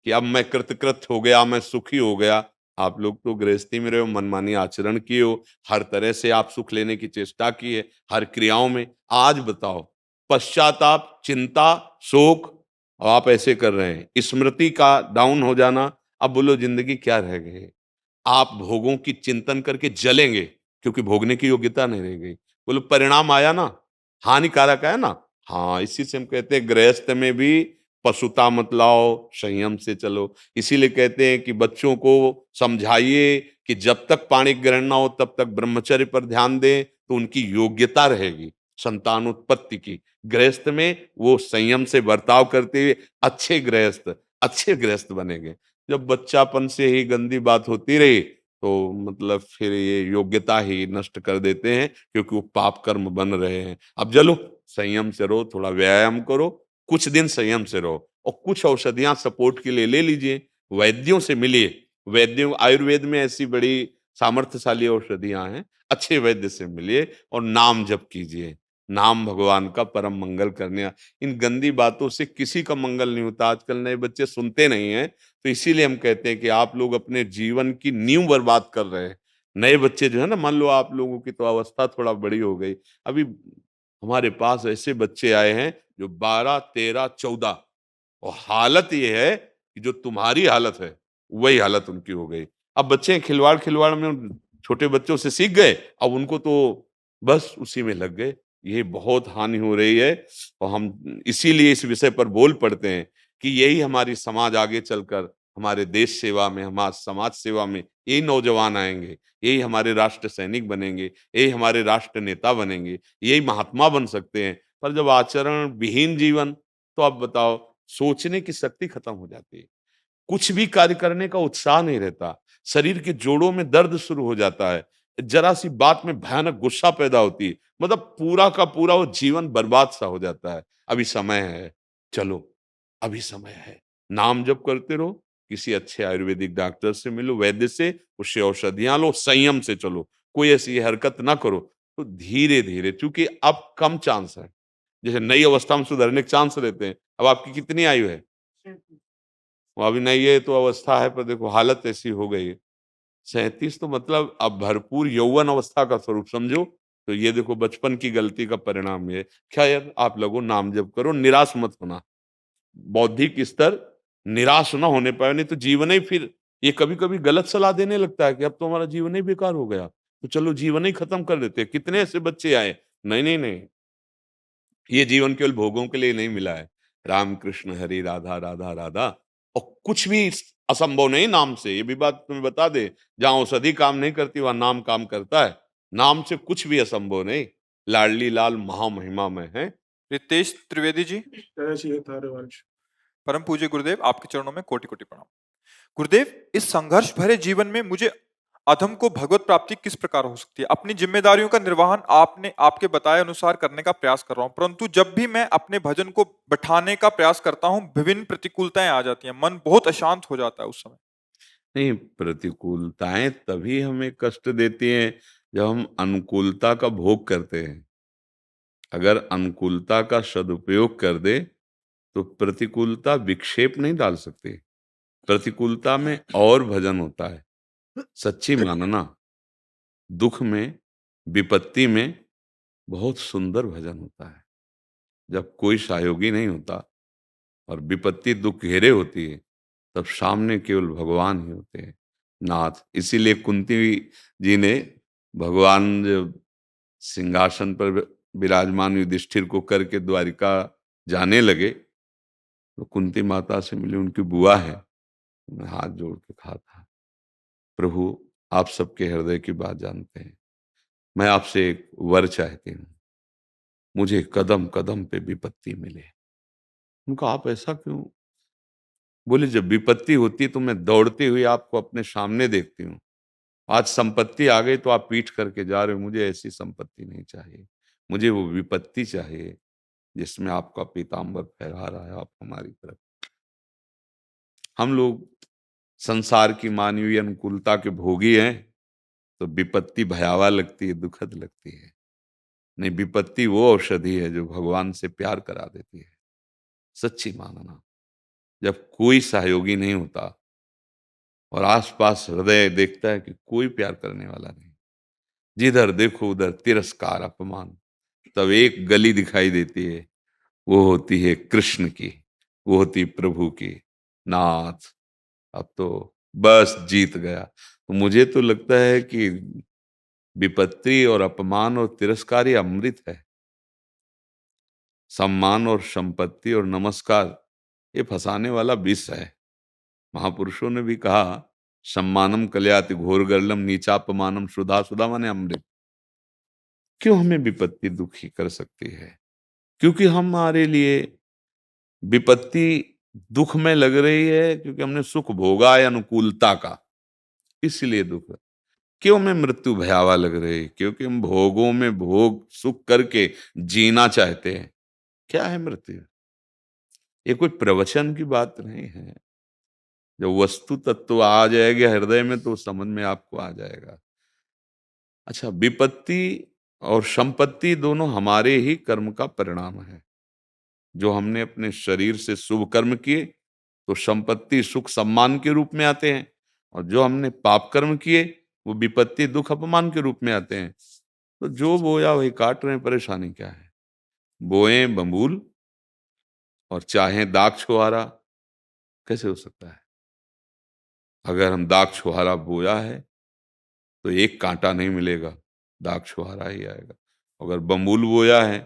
कि अब मैं कृतकृत हो गया, मैं सुखी हो गया? आप लोग तो गृहस्थी में रहे हो, मनमानी आचरण किए हो, हर तरह से आप सुख लेने की चेष्टा की है, हर क्रियाओं में। आज बताओ, पश्चाताप, चिंता, शोक और आप ऐसे कर रहे हैं। स्मृति का डाउन हो जाना, अब बोलो जिंदगी क्या रह गई है? आप भोगों की चिंतन करके जलेंगे क्योंकि भोगने की योग्यता नहीं रह गई। बोलो परिणाम आया ना, हानिकारक है ना। हाँ, इसी से हम कहते हैं गृहस्थ में भी पशुता मत लाओ, संयम से चलो। इसीलिए कहते हैं कि बच्चों को समझाइए कि जब तक पाणी ग्रहण ना हो तब तक ब्रह्मचर्य पर ध्यान दें, तो उनकी योग्यता रहेगी संतानोत्पत्ति की। गृहस्थ में वो संयम से बर्ताव करते हुए अच्छे गृहस्थ बनेंगे। जब बच्चापन से ही गंदी बात होती रही तो मतलब फिर ये योग्यता ही नष्ट कर देते हैं क्योंकि वो पाप कर्म बन रहे हैं। अब चलो संयम से रहो, थोड़ा व्यायाम करो, कुछ दिन संयम से रहो और कुछ औषधियां सपोर्ट के लिए ले लीजिए, वैद्यों से मिलिए। वैद्यों आयुर्वेद में ऐसी बड़ी सामर्थ्यशाली औषधियां हैं, अच्छे वैद्य से मिलिए और नाम जप कीजिए। नाम भगवान का परम मंगल करने। इन गंदी बातों से किसी का मंगल नहीं होता। आजकल नए बच्चे सुनते नहीं हैं, तो इसीलिए हम कहते हैं कि आप लोग अपने जीवन की नींव बर्बाद कर रहे हैं। नए बच्चे जो है ना, मान लो आप लोगों की तो अवस्था थोड़ा बड़ी हो गई। अभी हमारे पास ऐसे बच्चे आए हैं जो 12, 13, 14 और हालत ये है कि जो तुम्हारी हालत है, वही हालत उनकी हो गई। अब बच्चे खिलवाड़-खिलवाड़ में उन छोटे बच्चों से सीख गए, अब उनको तो बस उसी में लग गए। ये बहुत हानि हो रही है और हम इसीलिए इस विषय पर बोल पड़ते हैं कि यही हमारी समाज आगे चलकर हमारे देश सेवा में, हमारे समाज सेवा में यही नौजवान आएँगे, यही हमारे राष्ट्र सैनिक बनेंगे, यही हमारे राष्ट्र नेता बनेंगे, यही महात्मा बन सकते हैं। पर जब आचरण विहीन जीवन, तो अब बताओ सोचने की शक्ति खत्म हो जाती है। कुछ भी कार्य करने का उत्साह नहीं रहता। शरीर के जोड़ों में दर्द शुरू हो जाता है। ज़रा-सी बात में भयानक गुस्सा पैदा होती है। मतलब पूरा का पूरा वो जीवन बर्बाद सा हो जाता है। अभी समय है, चलो, अभी समय है। नाम जप करते रहो, किसी अच्छे आयुर्वेदिक डॉक्टर से मिलो, वैद्य से, उससे औषधियाँ लो, संयम से चलो। कोई ऐसी हरकत ना करो। तो धीरे-धीरे चूँकि अब कम चांस है। जैसे नई अवस्था में सुधरने के चांस रहते हैं। अब आपकी कितनी आयु है? वो अभी नहीं है तो अवस्था है, पर देखो हालत ऐसी हो गई है। 37 तो मतलब अब भरपूर यौवन अवस्था का स्वरूप समझो। तो ये देखो बचपन की गलती का परिणाम ये है। खैर आप लोगों नाम जप करो, निराश मत होना। बौद्धिक स्तर निराश ना होने पाए, नहीं तो जीवन ही फिर ये कभी-कभी गलत सलाह देने लगता है कि अब तो हमारा जीवन ही बेकार हो गया। तो चलो जीवन ही खत्म कर देते हैं। कितने ऐसे बच्चे आए, नहीं, नहीं, नहीं। ये जीवन केवल भोगों के लिए नहीं मिला है। राम कृष्ण हरि राधा राधा राधा और कुछ भी असंभव नहीं नाम से। ये भी बात तुम्हें बता दे, जहां औषधि काम नहीं करती वहां नाम काम करता है। नाम से कुछ भी असंभव नहीं। लाडली लाल महामहिमा में है। रितेश त्रिवेदी जी, ऐसी था रिवाज। परम पूज्य गुरुदेव, आपके चरणों में कोटि-कोटि प्रणाम। गुरुदेव, इस संघर्ष भरे जीवन में मुझे अधम को भगवत प्राप्ति किस प्रकार हो सकती है? अपनी जिम्मेदारियों का निर्वहन आपने आपके बताए अनुसार करने का प्रयास कर रहा हूं, परंतु जब भी मैं अपने भजन को बैठाने का प्रयास करता हूं, विभिन्न प्रतिकूलताएं आ जाती हैं। मन बहुत अशांत हो जाता है उस समय। नहीं, प्रतिकूलताएं तभी हमें कष्ट देती हैं जब हम अनुकूलता का भोग करते हैं। अगर अनुकूलता का सदुपयोग कर दे तो प्रतिकूलता विक्षेप नहीं डाल सकती। प्रतिकूलता में और भजन होता है। सच्ची मानना, दुख में, विपत्ति में बहुत सुंदर भजन होता है। जब कोई सहयोगी नहीं होता और विपत्ति दुख घेरे होती है, तब सामने केवल भगवान ही होते हैं, नाथ। इसीलिए कुंती जी ने भगवान जब सिंहासन पर विराजमान युधिष्ठिर को करके द्वारिका जाने लगे, तो कुंती माता से मिली, उनकी बुआ है, उन्हें हाथ जोड़ के कहा था, प्रभु आप सबके हृदय की बात जानते हैं, मैं आपसे एक वर चाहती हूँ, मुझे कदम कदम पे विपत्ति मिले। उनका आप ऐसा क्यों? बोले जब विपत्ति होती है तो मैं दौड़ती हुई आपको अपने सामने देखती हूँ, आज संपत्ति आ गई तो आप पीठ करके जा रहे हो, मुझे ऐसी संपत्ति नहीं चाहिए, मुझे वो विपत्ति चाहिए जिसमें आपका पीताम्बर फहरा रहा है आप हमारी तरफ। हम लोग संसार की मानवीय अनुकूलता के भोगी हैं, तो विपत्ति भयावह लगती है, दुखद लगती है। नहीं, विपत्ति वो औषधि है जो भगवान से प्यार करा देती है। सच्ची मानना, जब कोई सहयोगी नहीं होता और आसपास हृदय देखता है कि कोई प्यार करने वाला नहीं, जिधर देखो उधर तिरस्कार अपमान, तब एक गली दिखाई देती है, वो होती है कृष्ण की, वो होती प्रभु की, नाथ अब तो बस जीत गया। तो मुझे तो लगता है कि विपत्ति और अपमान और तिरस्कार ये अमृत है, सम्मान और संपत्ति और नमस्कार ये फंसाने वाला विष है। महापुरुषों ने भी कहा, सम्मानम कल्याति घोर गर्लम नीचापमानम सुधा, सुधा माने अमृत। क्यों हमें विपत्ति दुखी कर सकती है? क्योंकि हमारे लिए विपत्ति दुख में लग रही है, क्योंकि हमने सुख भोगा है अनुकूलता का, इसलिए दुख है। क्यों हमें मृत्यु भयावह लग रही है? क्योंकि हम भोगों में भोग सुख करके जीना चाहते हैं। क्या है मृत्यु? ये कोई प्रवचन की बात नहीं है। जब वस्तु तत्व आ जाएगा हृदय में तो समझ में आपको आ जाएगा। अच्छा, विपत्ति और संपत्ति दोनों हमारे ही कर्म का परिणाम है। जो हमने अपने शरीर से शुभ कर्म किए तो संपत्ति सुख सम्मान के रूप में आते हैं, और जो हमने पाप कर्म किए वो विपत्ति दुख अपमान के रूप में आते हैं। तो जो बोया वही काट रहे हैं, परेशानी क्या है? बोए बबूल और चाहे दाग छुहारा, कैसे हो सकता है? अगर हम दाग छुहारा बोया है तो एक कांटा नहीं मिलेगा, दाग छुहारा ही आएगा। अगर बबूल बोया है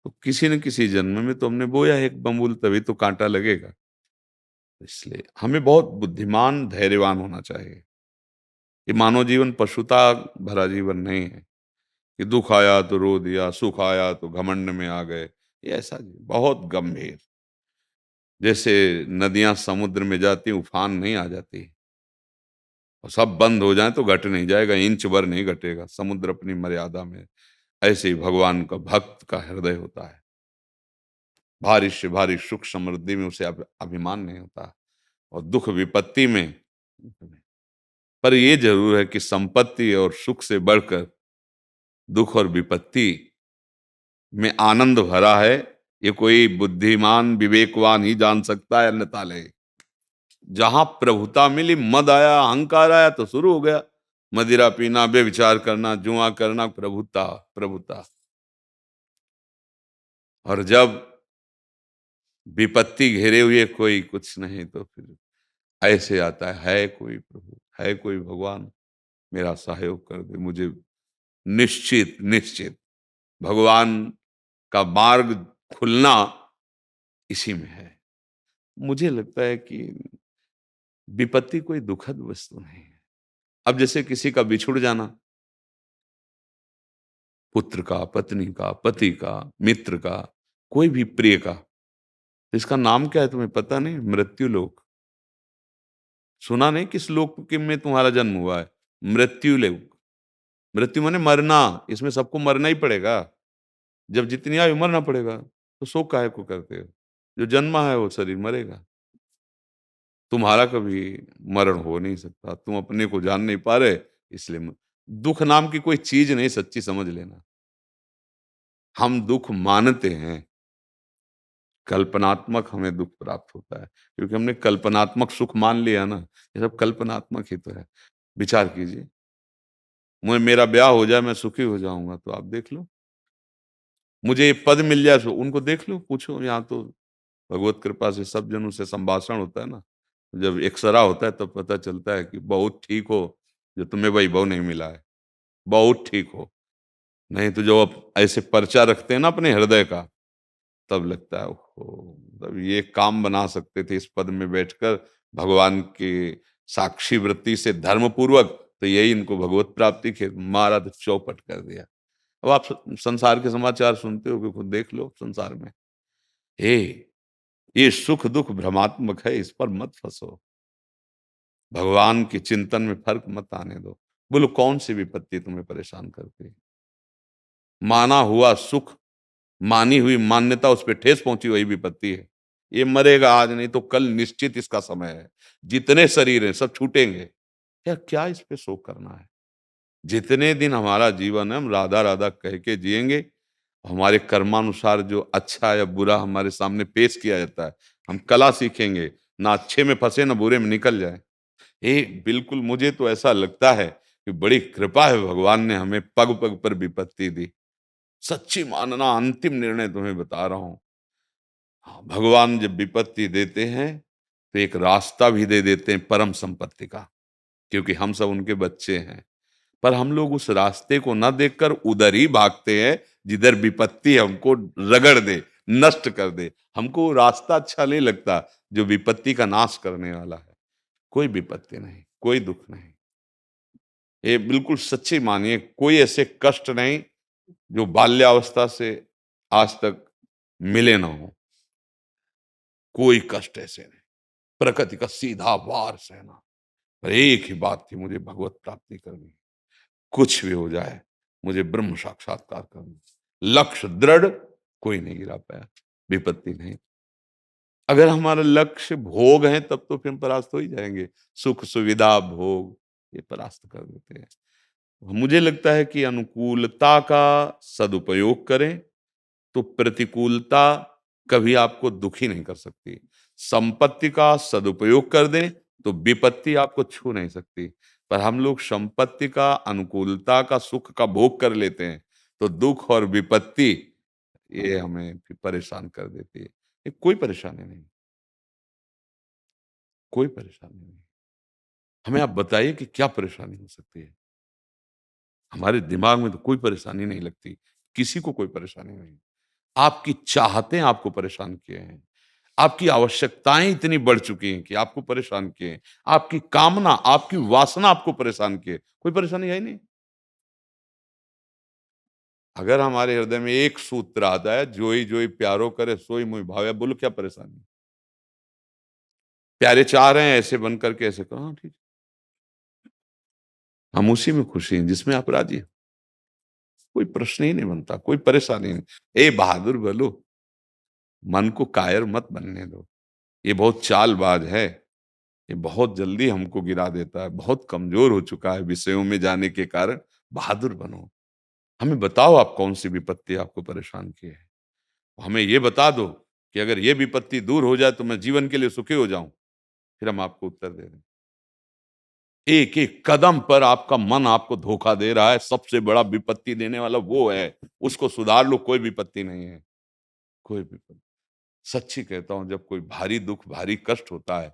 तो किसी न किसी जन्म में तो हमने बोया है एक बबूल, तभी तो कांटा लगेगा। इसलिए हमें बहुत बुद्धिमान धैर्यवान होना चाहिए। ये मानव जीवन पशुता भरा जीवन नहीं है कि दुख आया तो रो दिया, सुख आया तो घमंड में आ गए। ये ऐसा बहुत गंभीर, जैसे नदियां समुद्र में जाती उफान नहीं आ जाती, और सब बंद हो जाए तो घट नहीं जाएगा, इंच भर नहीं घटेगा, समुद्र अपनी मर्यादा में। ऐसे ही भगवान का भक्त का हृदय होता है, भारी से भारी सुख समृद्धि में उसे अभिमान नहीं होता, और दुख विपत्ति में। पर ये जरूर है कि संपत्ति और सुख से बढ़कर दुख और विपत्ति में आनंद भरा है, ये कोई बुद्धिमान विवेकवान ही जान सकता है, अन्यथा ले। जहां प्रभुता मिली, मद आया, अहंकार आया तो शुरू हो गया मदिरा पीना, बेविचार करना, जुआ करना, प्रभुता प्रभुता। और जब विपत्ति घेरे हुए कोई कुछ नहीं, तो फिर ऐसे आता है कोई प्रभु, है कोई भगवान, मेरा सहयोग कर दे। मुझे निश्चित निश्चित भगवान का मार्ग खुलना इसी में है। मुझे लगता है कि विपत्ति कोई दुखद वस्तु नहीं है। अब जैसे किसी का बिछुड़ जाना, पुत्र का, पत्नी का, पति का, मित्र का, कोई भी प्रिय का, तो इसका नाम क्या है तुम्हें पता नहीं? मृत्यु लोक। सुना नहीं किस लोक में तुम्हारा जन्म हुआ है? मृत्यु लोक। मृत्यु माने मरना, इसमें सबको मरना ही पड़ेगा। जब जितनी आयु मरना पड़ेगा तो शोक काहे को करते हो? जो जन्मा है वो शरीर मरेगा, तुम्हारा कभी मरण हो नहीं सकता। तुम अपने को जान नहीं पा रहे, इसलिए दुख नाम की कोई चीज नहीं, सच्ची समझ लेना। हम दुख मानते हैं, कल्पनात्मक हमें दुख प्राप्त होता है, क्योंकि हमने कल्पनात्मक सुख मान लिया ना। ये सब कल्पनात्मक ही तो है। विचार कीजिए, मुझे मेरा ब्याह हो जाए मैं सुखी हो जाऊंगा, तो आप देख लो। मुझे ये पद मिल जाए, उनको देख लो, पूछो। यहाँ तो भगवत कृपा से सब जनों से संभाषण होता है ना, जब एक्सरा होता है तब पता चलता है कि बहुत ठीक हो जो तुम्हें वैभव नहीं मिला है, बहुत ठीक हो। नहीं तो जो आप ऐसे पर्चा रखते हैं ना अपने हृदय का, तब लगता है ओहो, तब ये काम बना सकते थे इस पद में बैठकर भगवान की साक्षी वृत्ति से धर्म पूर्वक, तो यही इनको भगवत प्राप्ति के मारा तो चौपट कर दिया। अब आप संसार के समाचार सुनते हो कि खुद देख लो संसार में, ये सुख दुख भ्रमात्मक है, इस पर मत फंसो, भगवान के चिंतन में फर्क मत आने दो। बोलो कौन सी विपत्ति तुम्हें परेशान करती है? माना हुआ सुख, मानी हुई मान्यता, उस पर ठेस पहुंची, वही विपत्ति है। ये मरेगा आज नहीं तो कल निश्चित इसका समय है। जितने शरीर हैं सब छूटेंगे, यार क्या इस पे शोक करना है? जितने दिन हमारा जीवन है हम राधा राधा कह के जिएंगे। हमारे कर्मानुसार जो अच्छा या बुरा हमारे सामने पेश किया जाता है, हम कला सीखेंगे, ना अच्छे में फंसे ना बुरे में निकल जाए। बिल्कुल मुझे तो ऐसा लगता है कि बड़ी कृपा है, भगवान ने हमें पग पग पर विपत्ति दी। सच्ची मानना, अंतिम निर्णय तुम्हें बता रहा हूं। हाँ, भगवान जब विपत्ति देते हैं तो एक रास्ता भी दे देते हैं परम संपत्ति का, क्योंकि हम सब उनके बच्चे हैं। पर हम लोग उस रास्ते को न देखकर उधर ही भागते हैं जिधर विपत्ति हमको रगड़ दे, नष्ट कर दे। हमको वो रास्ता अच्छा नहीं लगता जो विपत्ति का नाश करने वाला है। कोई विपत्ति नहीं, कोई दुख नहीं, ये बिल्कुल सच्ची मानिए, कोई ऐसे कष्ट नहीं जो बाल्यावस्था से आज तक मिले ना हो। कोई कष्ट ऐसे नहीं, प्रकृति का सीधा वार सहना। पर एक ही बात थी, मुझे भगवत प्राप्ति करनी, कुछ भी हो जाए मुझे ब्रह्म साक्षात्कार करना। लक्ष्य दृढ़, कोई नहीं गिरा पाया, विपत्ति नहीं। अगर हमारा लक्ष्य भोग है तब तो फिर हम परास्त हो ही जाएंगे। सुख सुविधा भोग ये परास्त कर देते हैं। मुझे लगता है कि अनुकूलता का सदुपयोग करें तो प्रतिकूलता कभी आपको दुखी नहीं कर सकती। संपत्ति का सदुपयोग कर दें तो विपत्ति आपको छू नहीं सकती। पर हम लोग संपत्ति का, अनुकूलता का, सुख का भोग कर लेते हैं तो दुख और विपत्ति ये हमें फिर परेशान कर देती है। ये कोई परेशानी नहीं, कोई परेशानी नहीं। हमें आप बताइए कि क्या परेशानी हो सकती है? हमारे दिमाग में तो कोई परेशानी नहीं लगती, किसी को कोई परेशानी नहीं। आपकी चाहतें आपको परेशान किए हैं, आपकी आवश्यकताएं इतनी बढ़ चुकी हैं कि आपको परेशान किए हैं, आपकी कामना, आपकी वासना आपको परेशान किए, कोई परेशानी है ही नहीं। अगर हमारे हृदय में एक सूत्र आता है, जोई जोई प्यारो करे सोई मुई भावे, बोलो क्या परेशानी? प्यारे चाह रहे हैं ऐसे बन करके ऐसे करो, हाँ ठीक, हम उसी में खुशी हैं जिसमें आप राजी हैं। कोई प्रश्न ही नहीं बनता, कोई परेशानी नहीं। ए बहादुर बोलो, मन को कायर मत बनने दो। ये बहुत चालबाज है, ये बहुत जल्दी हमको गिरा देता है, बहुत कमजोर हो चुका है विषयों में जाने के कारण। बहादुर बनो, हमें बताओ आप कौन सी विपत्ति आपको परेशान की है, हमें ये बता दो कि अगर ये विपत्ति दूर हो जाए तो मैं जीवन के लिए सुखी हो जाऊं, फिर हम आपको उत्तर दे दें। एक एक कदम पर आपका मन आपको धोखा दे रहा है, सबसे बड़ा विपत्ति देने वाला वो है, उसको सुधार लो, कोई विपत्ति नहीं है, कोई विपत्ति। सच्ची कहता हूं, जब कोई भारी दुख, भारी कष्ट होता है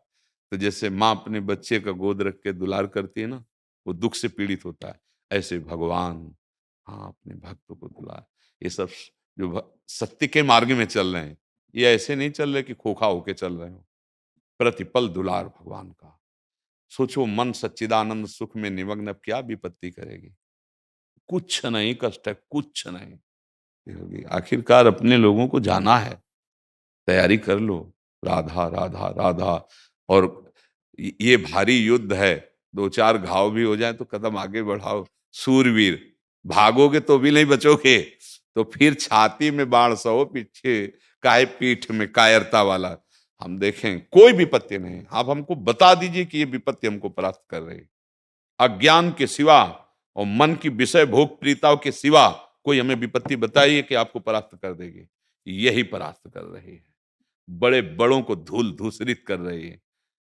तो जैसे माँ अपने बच्चे का गोद रख के दुलार करती है ना, वो दुख से पीड़ित होता है, ऐसे भगवान हाँ अपने भक्तों को दुलार। ये सब जो सत्य के मार्ग में चल रहे हैं, ये ऐसे नहीं चल रहे कि खोखा होके चल रहे हो, प्रतिपल दुलार भगवान का। सोचो मन सच्चिदानंद सुख में निमग्न, अब क्या विपत्ति करेगी? कुछ नहीं कष्ट है, कुछ नहीं होगी। आखिरकार अपने लोगों को जाना है, तैयारी कर लो, राधा राधा राधा। और ये भारी युद्ध है, दो चार घाव भी हो जाए तो कदम आगे बढ़ाओ। सूरवीर, भागोगे तो भी नहीं बचोगे, तो फिर छाती में बाण सहो, पीछे काय पीठ में कायरता वाला। हम देखें कोई विपत्ति नहीं, आप हमको बता दीजिए कि ये विपत्ति हमको परास्त कर रही है। अज्ञान के सिवा और मन की विषय भोग प्रीताओं के सिवा कोई हमें विपत्ति बताइए कि आपको परास्त कर देगी। यही परास्त कर रही है, बड़े बड़ों को धूल धूसरित कर रही है।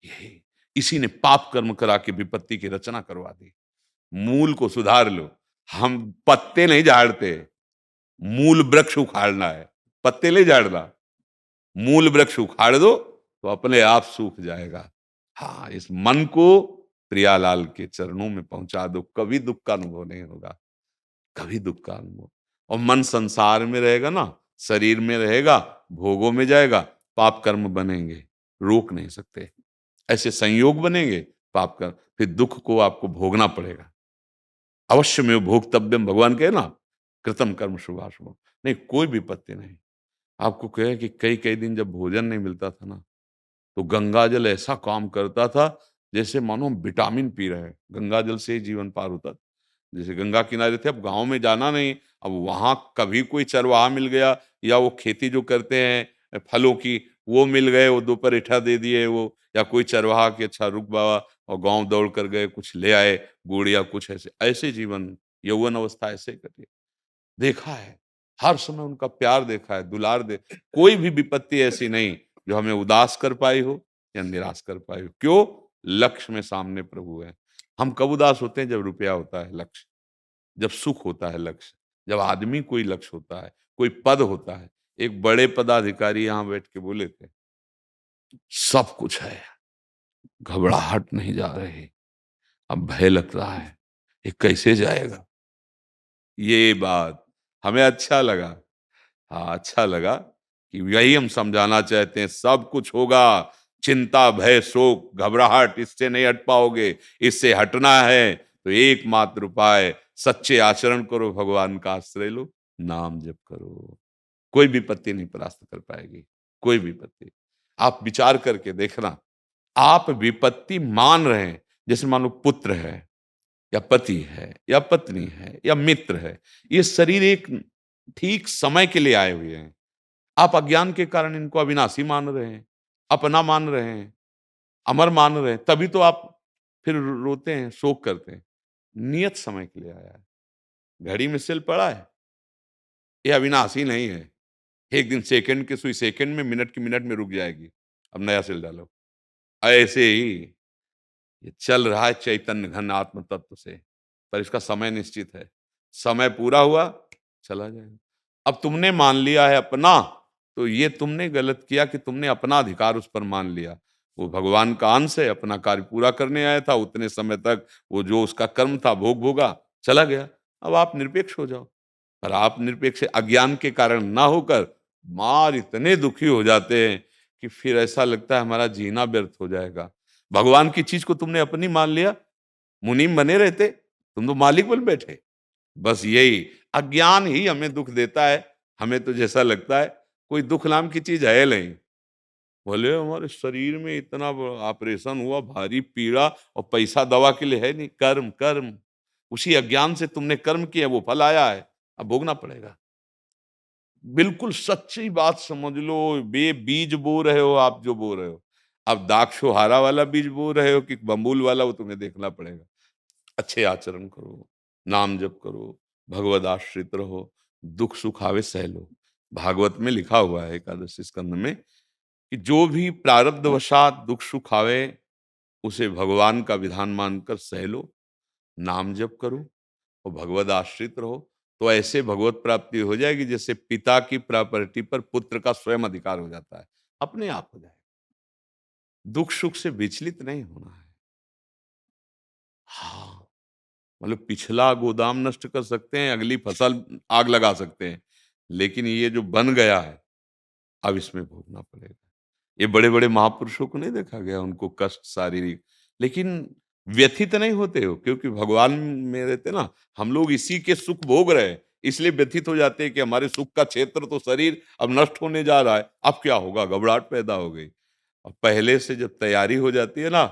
यही इसी ने पाप कर्म करा के विपत्ति की रचना करवा दी। मूल को सुधार लो। हम पत्ते नहीं झाड़ते, मूल वृक्ष उखाड़ना है, पत्ते नहीं झाड़ना। मूल वृक्ष उखाड़ दो तो अपने आप सूख जाएगा। हाँ, इस मन को प्रियालाल के चरणों में पहुंचा दो, कभी दुख का अनुभव नहीं होगा, कभी दुख का अनुभव। और मन संसार में रहेगा ना, शरीर में रहेगा, भोगों में जाएगा, पाप कर्म बनेंगे, रोक नहीं सकते। ऐसे संयोग बनेंगे पाप कर्म, फिर दुख को आपको भोगना पड़ेगा। अवश्य में भोक्तव्यम, भगवान कहे ना, कृतम कर्म शुभाशुभम। नहीं, कोई विपत्ति नहीं। आपको कहे कि कई कई दिन जब भोजन नहीं मिलता था ना, तो गंगा जल ऐसा काम करता था जैसे मानो हम विटामिन पी रहे हैं। गंगा जल से ही जीवन पार होता था। जैसे गंगा किनारे थे, अब गांव में जाना नहीं, अब वहां कभी कोई चरवाहा मिल गया, या वो खेती जो करते हैं फलों की, वो मिल गए, वो दो पर इठा दे दिए वो, या कोई चरवाहा कि अच्छा रुक बाबा, और गांव दौड़ कर गए, कुछ ले आए गुड़ या कुछ, ऐसे ऐसे जीवन, यौवन अवस्था ऐसे ही कटी। देखा है, हर समय उनका प्यार देखा है, दुलार दे, कोई भी विपत्ति ऐसी नहीं जो हमें उदास कर पाई हो या निराश कर पाई हो। क्यों? लक्ष्य में सामने प्रभु है। हम कब उदास होते हैं? जब रुपया होता है लक्ष्य, जब सुख होता है लक्ष्य, जब आदमी कोई लक्ष्य होता है, कोई पद होता है। एक बड़े पदाधिकारी यहाँ बैठ के बोले थे, सब कुछ है, घबराहट नहीं जा रही, अब भय लग रहा है, ये कैसे जाएगा। ये बात हमें अच्छा लगा। हाँ, अच्छा लगा कि यही हम समझाना चाहते हैं। सब कुछ होगा, चिंता भय शोक घबराहट इससे नहीं हट पाओगे। इससे हटना है तो एकमात्र उपाय, सच्चे आचरण करो, भगवान का आश्रय लो, नाम जप करो। कोई विपत्ति नहीं परास्त कर पाएगी, कोई विपत्ति। आप विचार करके देखना, आप विपत्ति मान रहे हैं, जैसे मान लो पुत्र है, या पति है, या पत्नी है, या मित्र है, ये शरीर एक ठीक समय के लिए आए हुए हैं। आप अज्ञान के कारण इनको अविनाशी मान रहे हैं, अपना मान रहे हैं, अमर मान रहे हैं, तभी तो आप फिर रोते हैं, शोक करते हैं। नियत समय के लिए आया है, घड़ी में सेल पड़ा है, ये अविनाशी नहीं है। एक दिन सेकंड की सुई सेकंड में, मिनट की मिनट में रुक जाएगी, अब नया सेल डालो। ऐसे ही ये चल रहा है चैतन्य घन आत्म तत्व से, पर इसका समय निश्चित है। समय पूरा हुआ, चला जाएगा। अब तुमने मान लिया है अपना, तो ये तुमने गलत किया कि तुमने अपना अधिकार उस पर मान लिया। वो भगवान का अंश है, अपना कार्य पूरा करने आया था, उतने समय तक वो जो उसका कर्म था भोग भोगा, चला गया। अब आप निरपेक्ष हो जाओ। पर आप निरपेक्ष अज्ञान के कारण ना होकर मार इतने दुखी हो जाते हैं कि फिर ऐसा लगता है हमारा जीना व्यर्थ हो जाएगा। भगवान की चीज को तुमने अपनी मान लिया, मुनीम बने रहते, तुम तो मालिक बन बैठे। बस यही अज्ञान ही हमें दुख देता है। हमें तो जैसा लगता है कोई दुख नाम की चीज है नहीं। बोले हमारे शरीर में इतना ऑपरेशन हुआ, भारी पीड़ा, और पैसा दवा के लिए है नहीं। कर्म कर्म, उसी अज्ञान से तुमने कर्म किया, वो फल आया है, अब भोगना पड़ेगा। बिल्कुल सच्ची बात समझ लो, बे बीज बो रहे हो आप, जो बो रहे हो। अब दाक्षोहारा वाला बीज बो रहे हो कि बम्बूल वाला, वो तुम्हें देखना पड़ेगा। अच्छे आचरण करो, नाम जप करो, भगवद आश्रित रहो, दुख सुख आवे सह लो। भागवत में लिखा हुआ है एकादश स्कंद में कि जो भी प्रारब्धवशात दुख सुख आवे, उसे भगवान का विधान मानकर सह लो, नाम जप करो और भगवद आश्रित रहो। तो ऐसे भगवत प्राप्ति हो जाएगी जैसे पिता की प्रॉपर्टी पर पुत्र का स्वयं अधिकार हो जाता है, अपने आप हो जाएगा। दुख सुख से विचलित नहीं होना है। हाँ, मतलब पिछला गोदाम नष्ट कर सकते हैं, अगली फसल आग लगा सकते हैं, लेकिन ये जो बन गया है अब इसमें भोगना पड़ेगा। ये बड़े बड़े महापुरुषों को नहीं देखा गया, उनको कष्ट शारीरिक, लेकिन व्यथित नहीं होते हो, क्योंकि भगवान में रहते ना। हम लोग इसी के सुख भोग रहे हैं, इसलिए व्यथित हो जाते हैं कि हमारे सुख का क्षेत्र तो शरीर अब नष्ट होने जा रहा है, अब क्या होगा, घबराहट पैदा हो गई। और पहले से जब तैयारी हो जाती है ना,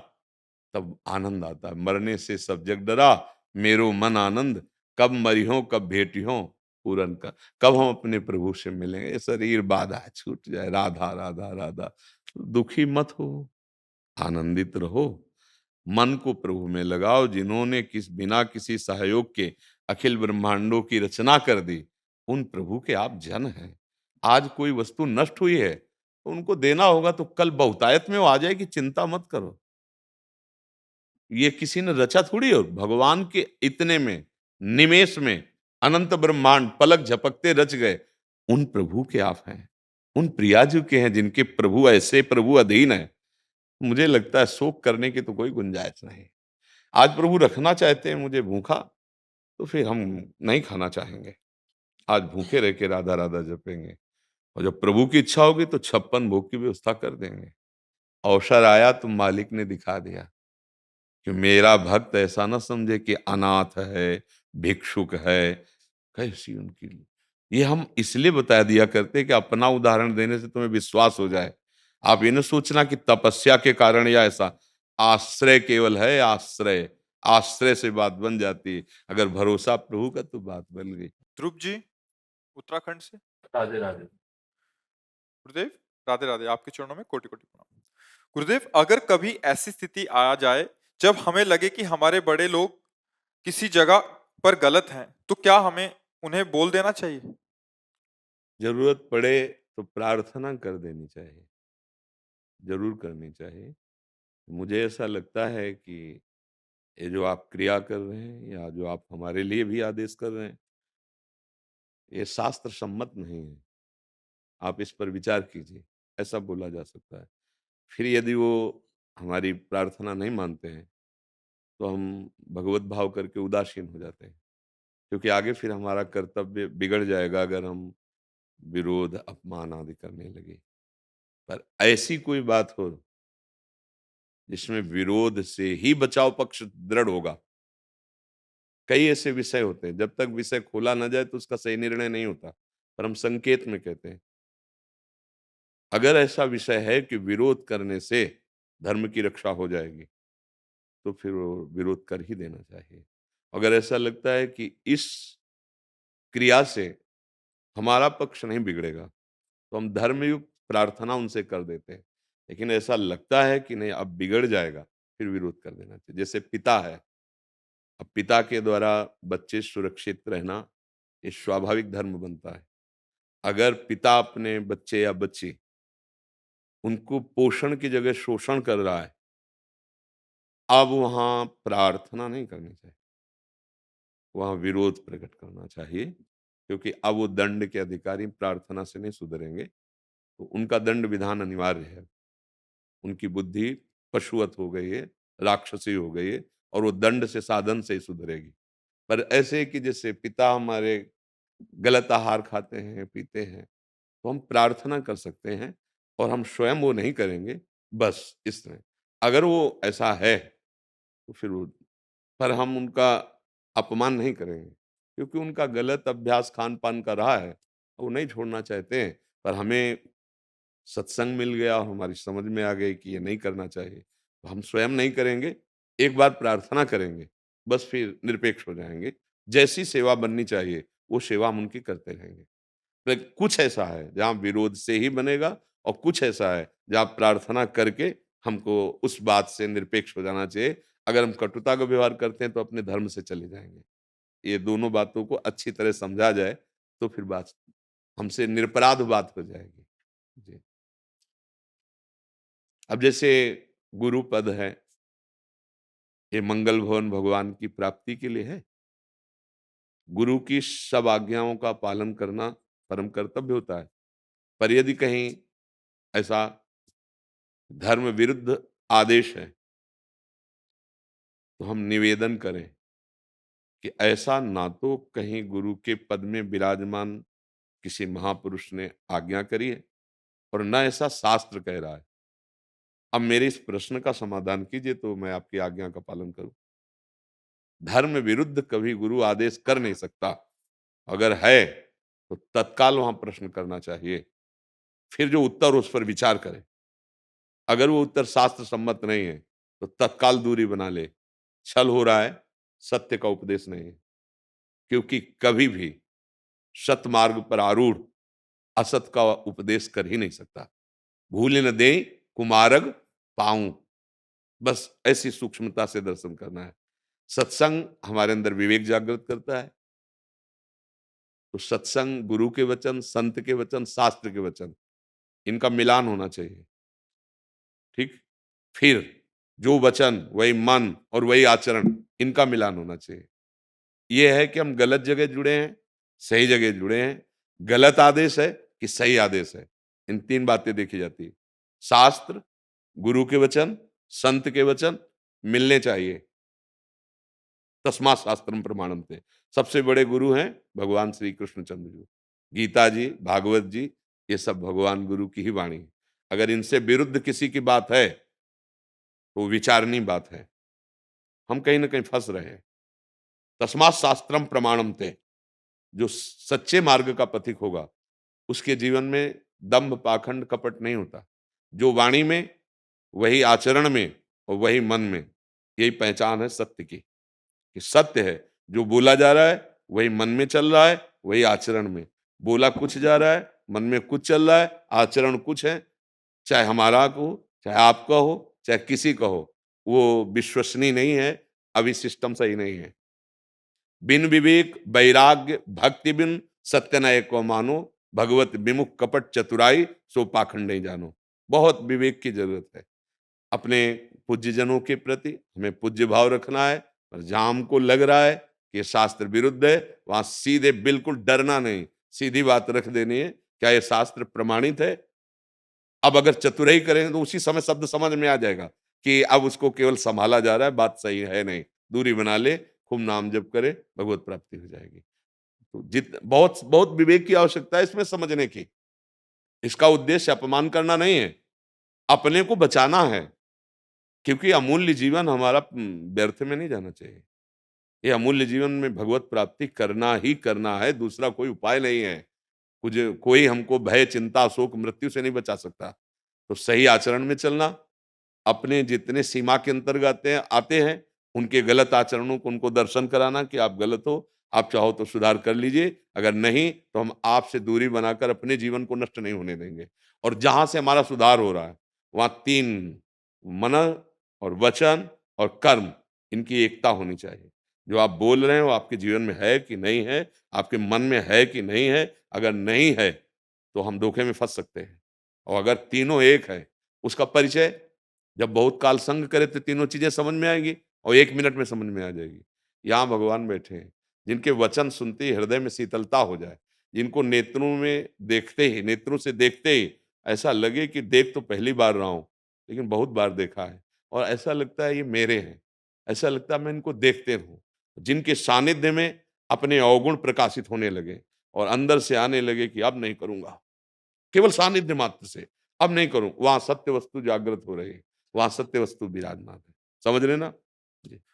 तब आनंद आता है। मरने से सब जग डरा, मेरो मन आनंद, कब मरियो कब भेटियो पूरन का, कब हम अपने प्रभु से मिलेंगे, ये शरीर बाधा छूट जाए। राधा राधा राधा। दुखी मत हो, आनंदित रहो, मन को प्रभु में लगाओ। जिन्होंने बिना किसी सहयोग के अखिल ब्रह्मांडों की रचना कर दी, उन प्रभु के आप जन हैं। आज कोई वस्तु नष्ट हुई है तो उनको देना होगा, तो कल बहुतायत में वो आ जाएगी, चिंता मत करो। ये किसी ने रचा थोड़ी हो, भगवान के इतने में निमेष में अनंत ब्रह्मांड पलक झपकते रच गए। उन प्रभु के आप हैं, उन प्रियाजू के हैं, जिनके प्रभु ऐसे प्रभु अधीन है। मुझे लगता है शोक करने की तो कोई गुंजाइश नहीं। आज प्रभु रखना चाहते हैं मुझे भूखा, तो फिर हम नहीं खाना चाहेंगे। आज भूखे रह के राधा राधा जपेंगे, और जब प्रभु की इच्छा होगी तो 56 भोग की व्यवस्था कर देंगे। अवसर आया तो मालिक ने दिखा दिया कि मेरा भक्त ऐसा ना समझे कि अनाथ है, भिक्षुक है, कैसी उनकी। ये हम इसलिए बता दिया करते कि अपना उदाहरण देने से तुम्हें विश्वास हो जाए। आप ये न सोचना कि तपस्या के कारण या ऐसा, आश्रय केवल है, आश्रय। आश्रय से बात बन जाती है, अगर भरोसा प्रभु का तो बात बन गई। ध्रुव जी उत्तराखंड से। राधे राधे। गुरुदेव राधे राधे, आपके चरणों में कोटि कोटि प्रणाम। गुरुदेव, अगर कभी ऐसी स्थिति आ जाए जब हमें लगे कि हमारे बड़े लोग किसी जगह पर गलत हैं, तो क्या हमें उन्हें बोल देना चाहिए? जरूरत पड़े तो प्रार्थना कर देनी चाहिए, जरूर करनी चाहिए। मुझे ऐसा लगता है कि ये जो आप क्रिया कर रहे हैं या जो आप हमारे लिए भी आदेश कर रहे हैं, ये शास्त्र सम्मत नहीं है। आप इस पर विचार कीजिए, ऐसा बोला जा सकता है। फिर यदि वो हमारी प्रार्थना नहीं मानते हैं, तो हम भगवत भाव करके उदासीन हो जाते हैं, क्योंकि आगे फिर हमारा कर्तव्य बिगड़ जाएगा अगर हम विरोध, अपमान आदि करने लगे। पर ऐसी कोई बात हो जिसमें विरोध से ही बचाव पक्ष दृढ़ होगा। कई ऐसे विषय होते हैं, जब तक विषय खोला ना जाए तो उसका सही निर्णय नहीं होता, पर हम संकेत में कहते हैं। अगर ऐसा विषय है कि विरोध करने से धर्म की रक्षा हो जाएगी, तो फिर वो विरोध कर ही देना चाहिए। अगर ऐसा लगता है कि इस क्रिया से हमारा पक्ष नहीं बिगड़ेगा, तो हम धर्मयुक्त प्रार्थना उनसे कर देते हैं। लेकिन ऐसा लगता है कि नहीं अब बिगड़ जाएगा, फिर विरोध कर देना चाहिए। जैसे पिता है, अब पिता के द्वारा बच्चे सुरक्षित रहना ये स्वाभाविक धर्म बनता है। अगर पिता अपने बच्चे या बच्ची उनको पोषण की जगह शोषण कर रहा है, अब वहां प्रार्थना नहीं करनी चाहिए, वहां विरोध प्रकट करना चाहिए, क्योंकि अब वो दंड के अधिकारी प्रार्थना से नहीं सुधरेंगे, तो उनका दंड विधान अनिवार्य है। उनकी बुद्धि पशुवत हो गई है, राक्षसी हो गई है, और वो दंड से, साधन से ही सुधरेगी। पर ऐसे कि जैसे पिता हमारे गलत आहार खाते हैं, पीते हैं, तो हम प्रार्थना कर सकते हैं, और हम स्वयं वो नहीं करेंगे, बस इस तरह। अगर वो ऐसा है तो फिर वो, पर हम उनका अपमान नहीं करेंगे, क्योंकि उनका गलत अभ्यास खान-पान का रहा है, वो नहीं छोड़ना चाहते हैं, पर हमें सत्संग मिल गया और हमारी समझ में आ गई कि ये नहीं करना चाहिए, तो हम स्वयं नहीं करेंगे, एक बार प्रार्थना करेंगे, बस फिर निरपेक्ष हो जाएँगे। जैसी सेवा बननी चाहिए, वो सेवा हम उनकी करते रहेंगे। लेकिन कुछ ऐसा है जहाँ विरोध से ही बनेगा, और कुछ ऐसा है जहाँ प्रार्थना करके हमको उस बात से निरपेक्ष हो जाना चाहिए। अगर हम कटुता का व्यवहार करते हैं तो अपने धर्म से चले जाएँगे। ये दोनों बातों को अच्छी तरह समझा जाए तो फिर बात हमसे निरपराध बात हो जाएगी। जी। अब जैसे गुरु पद है, ये मंगल भवन भगवान की प्राप्ति के लिए है। गुरु की सब आज्ञाओं का पालन करना परम कर्तव्य होता है। पर यदि कहीं ऐसा धर्म विरुद्ध आदेश है, तो हम निवेदन करें कि ऐसा ना तो कहीं गुरु के पद में विराजमान किसी महापुरुष ने आज्ञा करी है, और न ऐसा शास्त्र कह रहा है। अब मेरे इस प्रश्न का समाधान कीजिए तो मैं आपकी आज्ञा का पालन करूं। धर्म विरुद्ध कभी गुरु आदेश कर नहीं सकता। अगर है तो तत्काल वहां प्रश्न करना चाहिए, फिर जो उत्तर उस पर विचार करें। अगर वो उत्तर शास्त्र सम्मत नहीं है तो तत्काल दूरी बना ले। छल हो रहा है, सत्य का उपदेश नहीं है, क्योंकि कभी भी सत मार्ग पर आरूढ़ असत का उपदेश कर ही नहीं सकता। भूल न दे कुमारग पाऊं, बस ऐसी सूक्ष्मता से दर्शन करना है। सत्संग हमारे अंदर विवेक जागृत करता है, तो सत्संग गुरु के वचन, संत के वचन, शास्त्र के वचन, इनका मिलान होना चाहिए। ठीक, फिर जो वचन वही मन और वही आचरण, इनका मिलान होना चाहिए। यह है कि हम गलत जगह जुड़े हैं, सही जगह जुड़े हैं, गलत आदेश है कि सही आदेश है, इन तीन बातें देखी जाती है। शास्त्र, गुरु के वचन, संत के वचन मिलने चाहिए। तस्मात् शास्त्रम प्रमाणन्ते। सबसे बड़े गुरु हैं भगवान श्री कृष्णचंद्र जी, गीता जी, भागवत जी, ये सब भगवान गुरु की ही वाणी है। अगर इनसे विरुद्ध किसी की बात है तो विचारणीय बात है, हम कहीं ना कहीं फंस रहे हैं। तस्मात् शास्त्रम प्रमाणन्ते। जो सच्चे मार्ग का पथिक होगा उसके जीवन में दंभ, पाखंड, कपट नहीं होता। जो वाणी में, वही आचरण में और वही मन में, यही पहचान है सत्य की, कि सत्य है जो बोला जा रहा है वही मन में चल रहा है, वही आचरण में। बोला कुछ जा रहा है, मन में कुछ चल रहा है, आचरण कुछ है। चाहे हमारा हो, चाहे आपका हो, चाहे किसी का हो, वो विश्वसनीय नहीं है, अभी सिस्टम सही नहीं है। बिन विवेक वैराग्य भक्ति बिन सत्य न एको मानो, भगवत विमुख कपट चतुराई सो पाखंड नहीं जानो। बहुत विवेक की जरूरत है। अपने पूज्यजनों के प्रति हमें पूज्य भाव रखना है, पर जहां हमको लग रहा है कि ये शास्त्र विरुद्ध है, वहां सीधे बिल्कुल डरना नहीं, सीधी बात रख देनी है, क्या ये शास्त्र प्रमाणित है? अब अगर चतुराई करेंगे तो उसी समय शब्द समझ में आ जाएगा कि अब उसको केवल संभाला जा रहा है, बात सही है नहीं। दूरी बना ले, खूब नाम जप करे, भगवत प्राप्ति हो जाएगी। तो बहुत बहुत विवेक की आवश्यकता है इसमें समझने की। इसका उद्देश्य अपमान करना नहीं है, अपने को बचाना है, क्योंकि अमूल्य जीवन हमारा व्यर्थ में नहीं जाना चाहिए। ये अमूल्य जीवन में भगवत प्राप्ति करना ही करना है, दूसरा कोई उपाय नहीं है। कुछ कोई हमको भय, चिंता, शोक, मृत्यु से नहीं बचा सकता। तो सही आचरण में चलना, अपने जितने सीमा के अंतर्गत आते हैं उनके गलत आचरणों को उनको दर्शन कराना कि आप गलत हो, आप चाहो तो सुधार कर लीजिए, अगर नहीं तो हम आपसे दूरी बनाकर अपने जीवन को नष्ट नहीं होने देंगे। और जहां से हमारा सुधार हो रहा है वहां 3 मन और वचन और कर्म, इनकी एकता होनी चाहिए। जो आप बोल रहे हैं वो आपके जीवन में है कि नहीं है, आपके मन में है कि नहीं है। अगर नहीं है तो हम धोखे में फंस सकते हैं, और अगर तीनों एक है, उसका परिचय जब बहुत काल संग करे तो तीनों चीजें समझ में आएंगी और 1 मिनट में समझ में आ जाएगी। यहाँ भगवान बैठे हैं, जिनके वचन सुनते ही हृदय में शीतलता हो जाए, जिनको नेत्रों में देखते ही, नेत्रों से देखते ही ऐसा लगे कि देख तो पहली बार रहा हूं लेकिन बहुत बार देखा है, और ऐसा लगता है ये मेरे हैं, ऐसा लगता है मैं इनको देखते रहूं। जिनके सानिध्य में अपने अवगुण प्रकाशित होने लगे और अंदर से आने लगे कि अब नहीं करूंगा, केवल सानिध्य मात्र से अब नहीं करूं, वहां सत्य वस्तु जागृत हो रही है, वहां सत्य वस्तु विराजमान है। समझ रहे ना जी।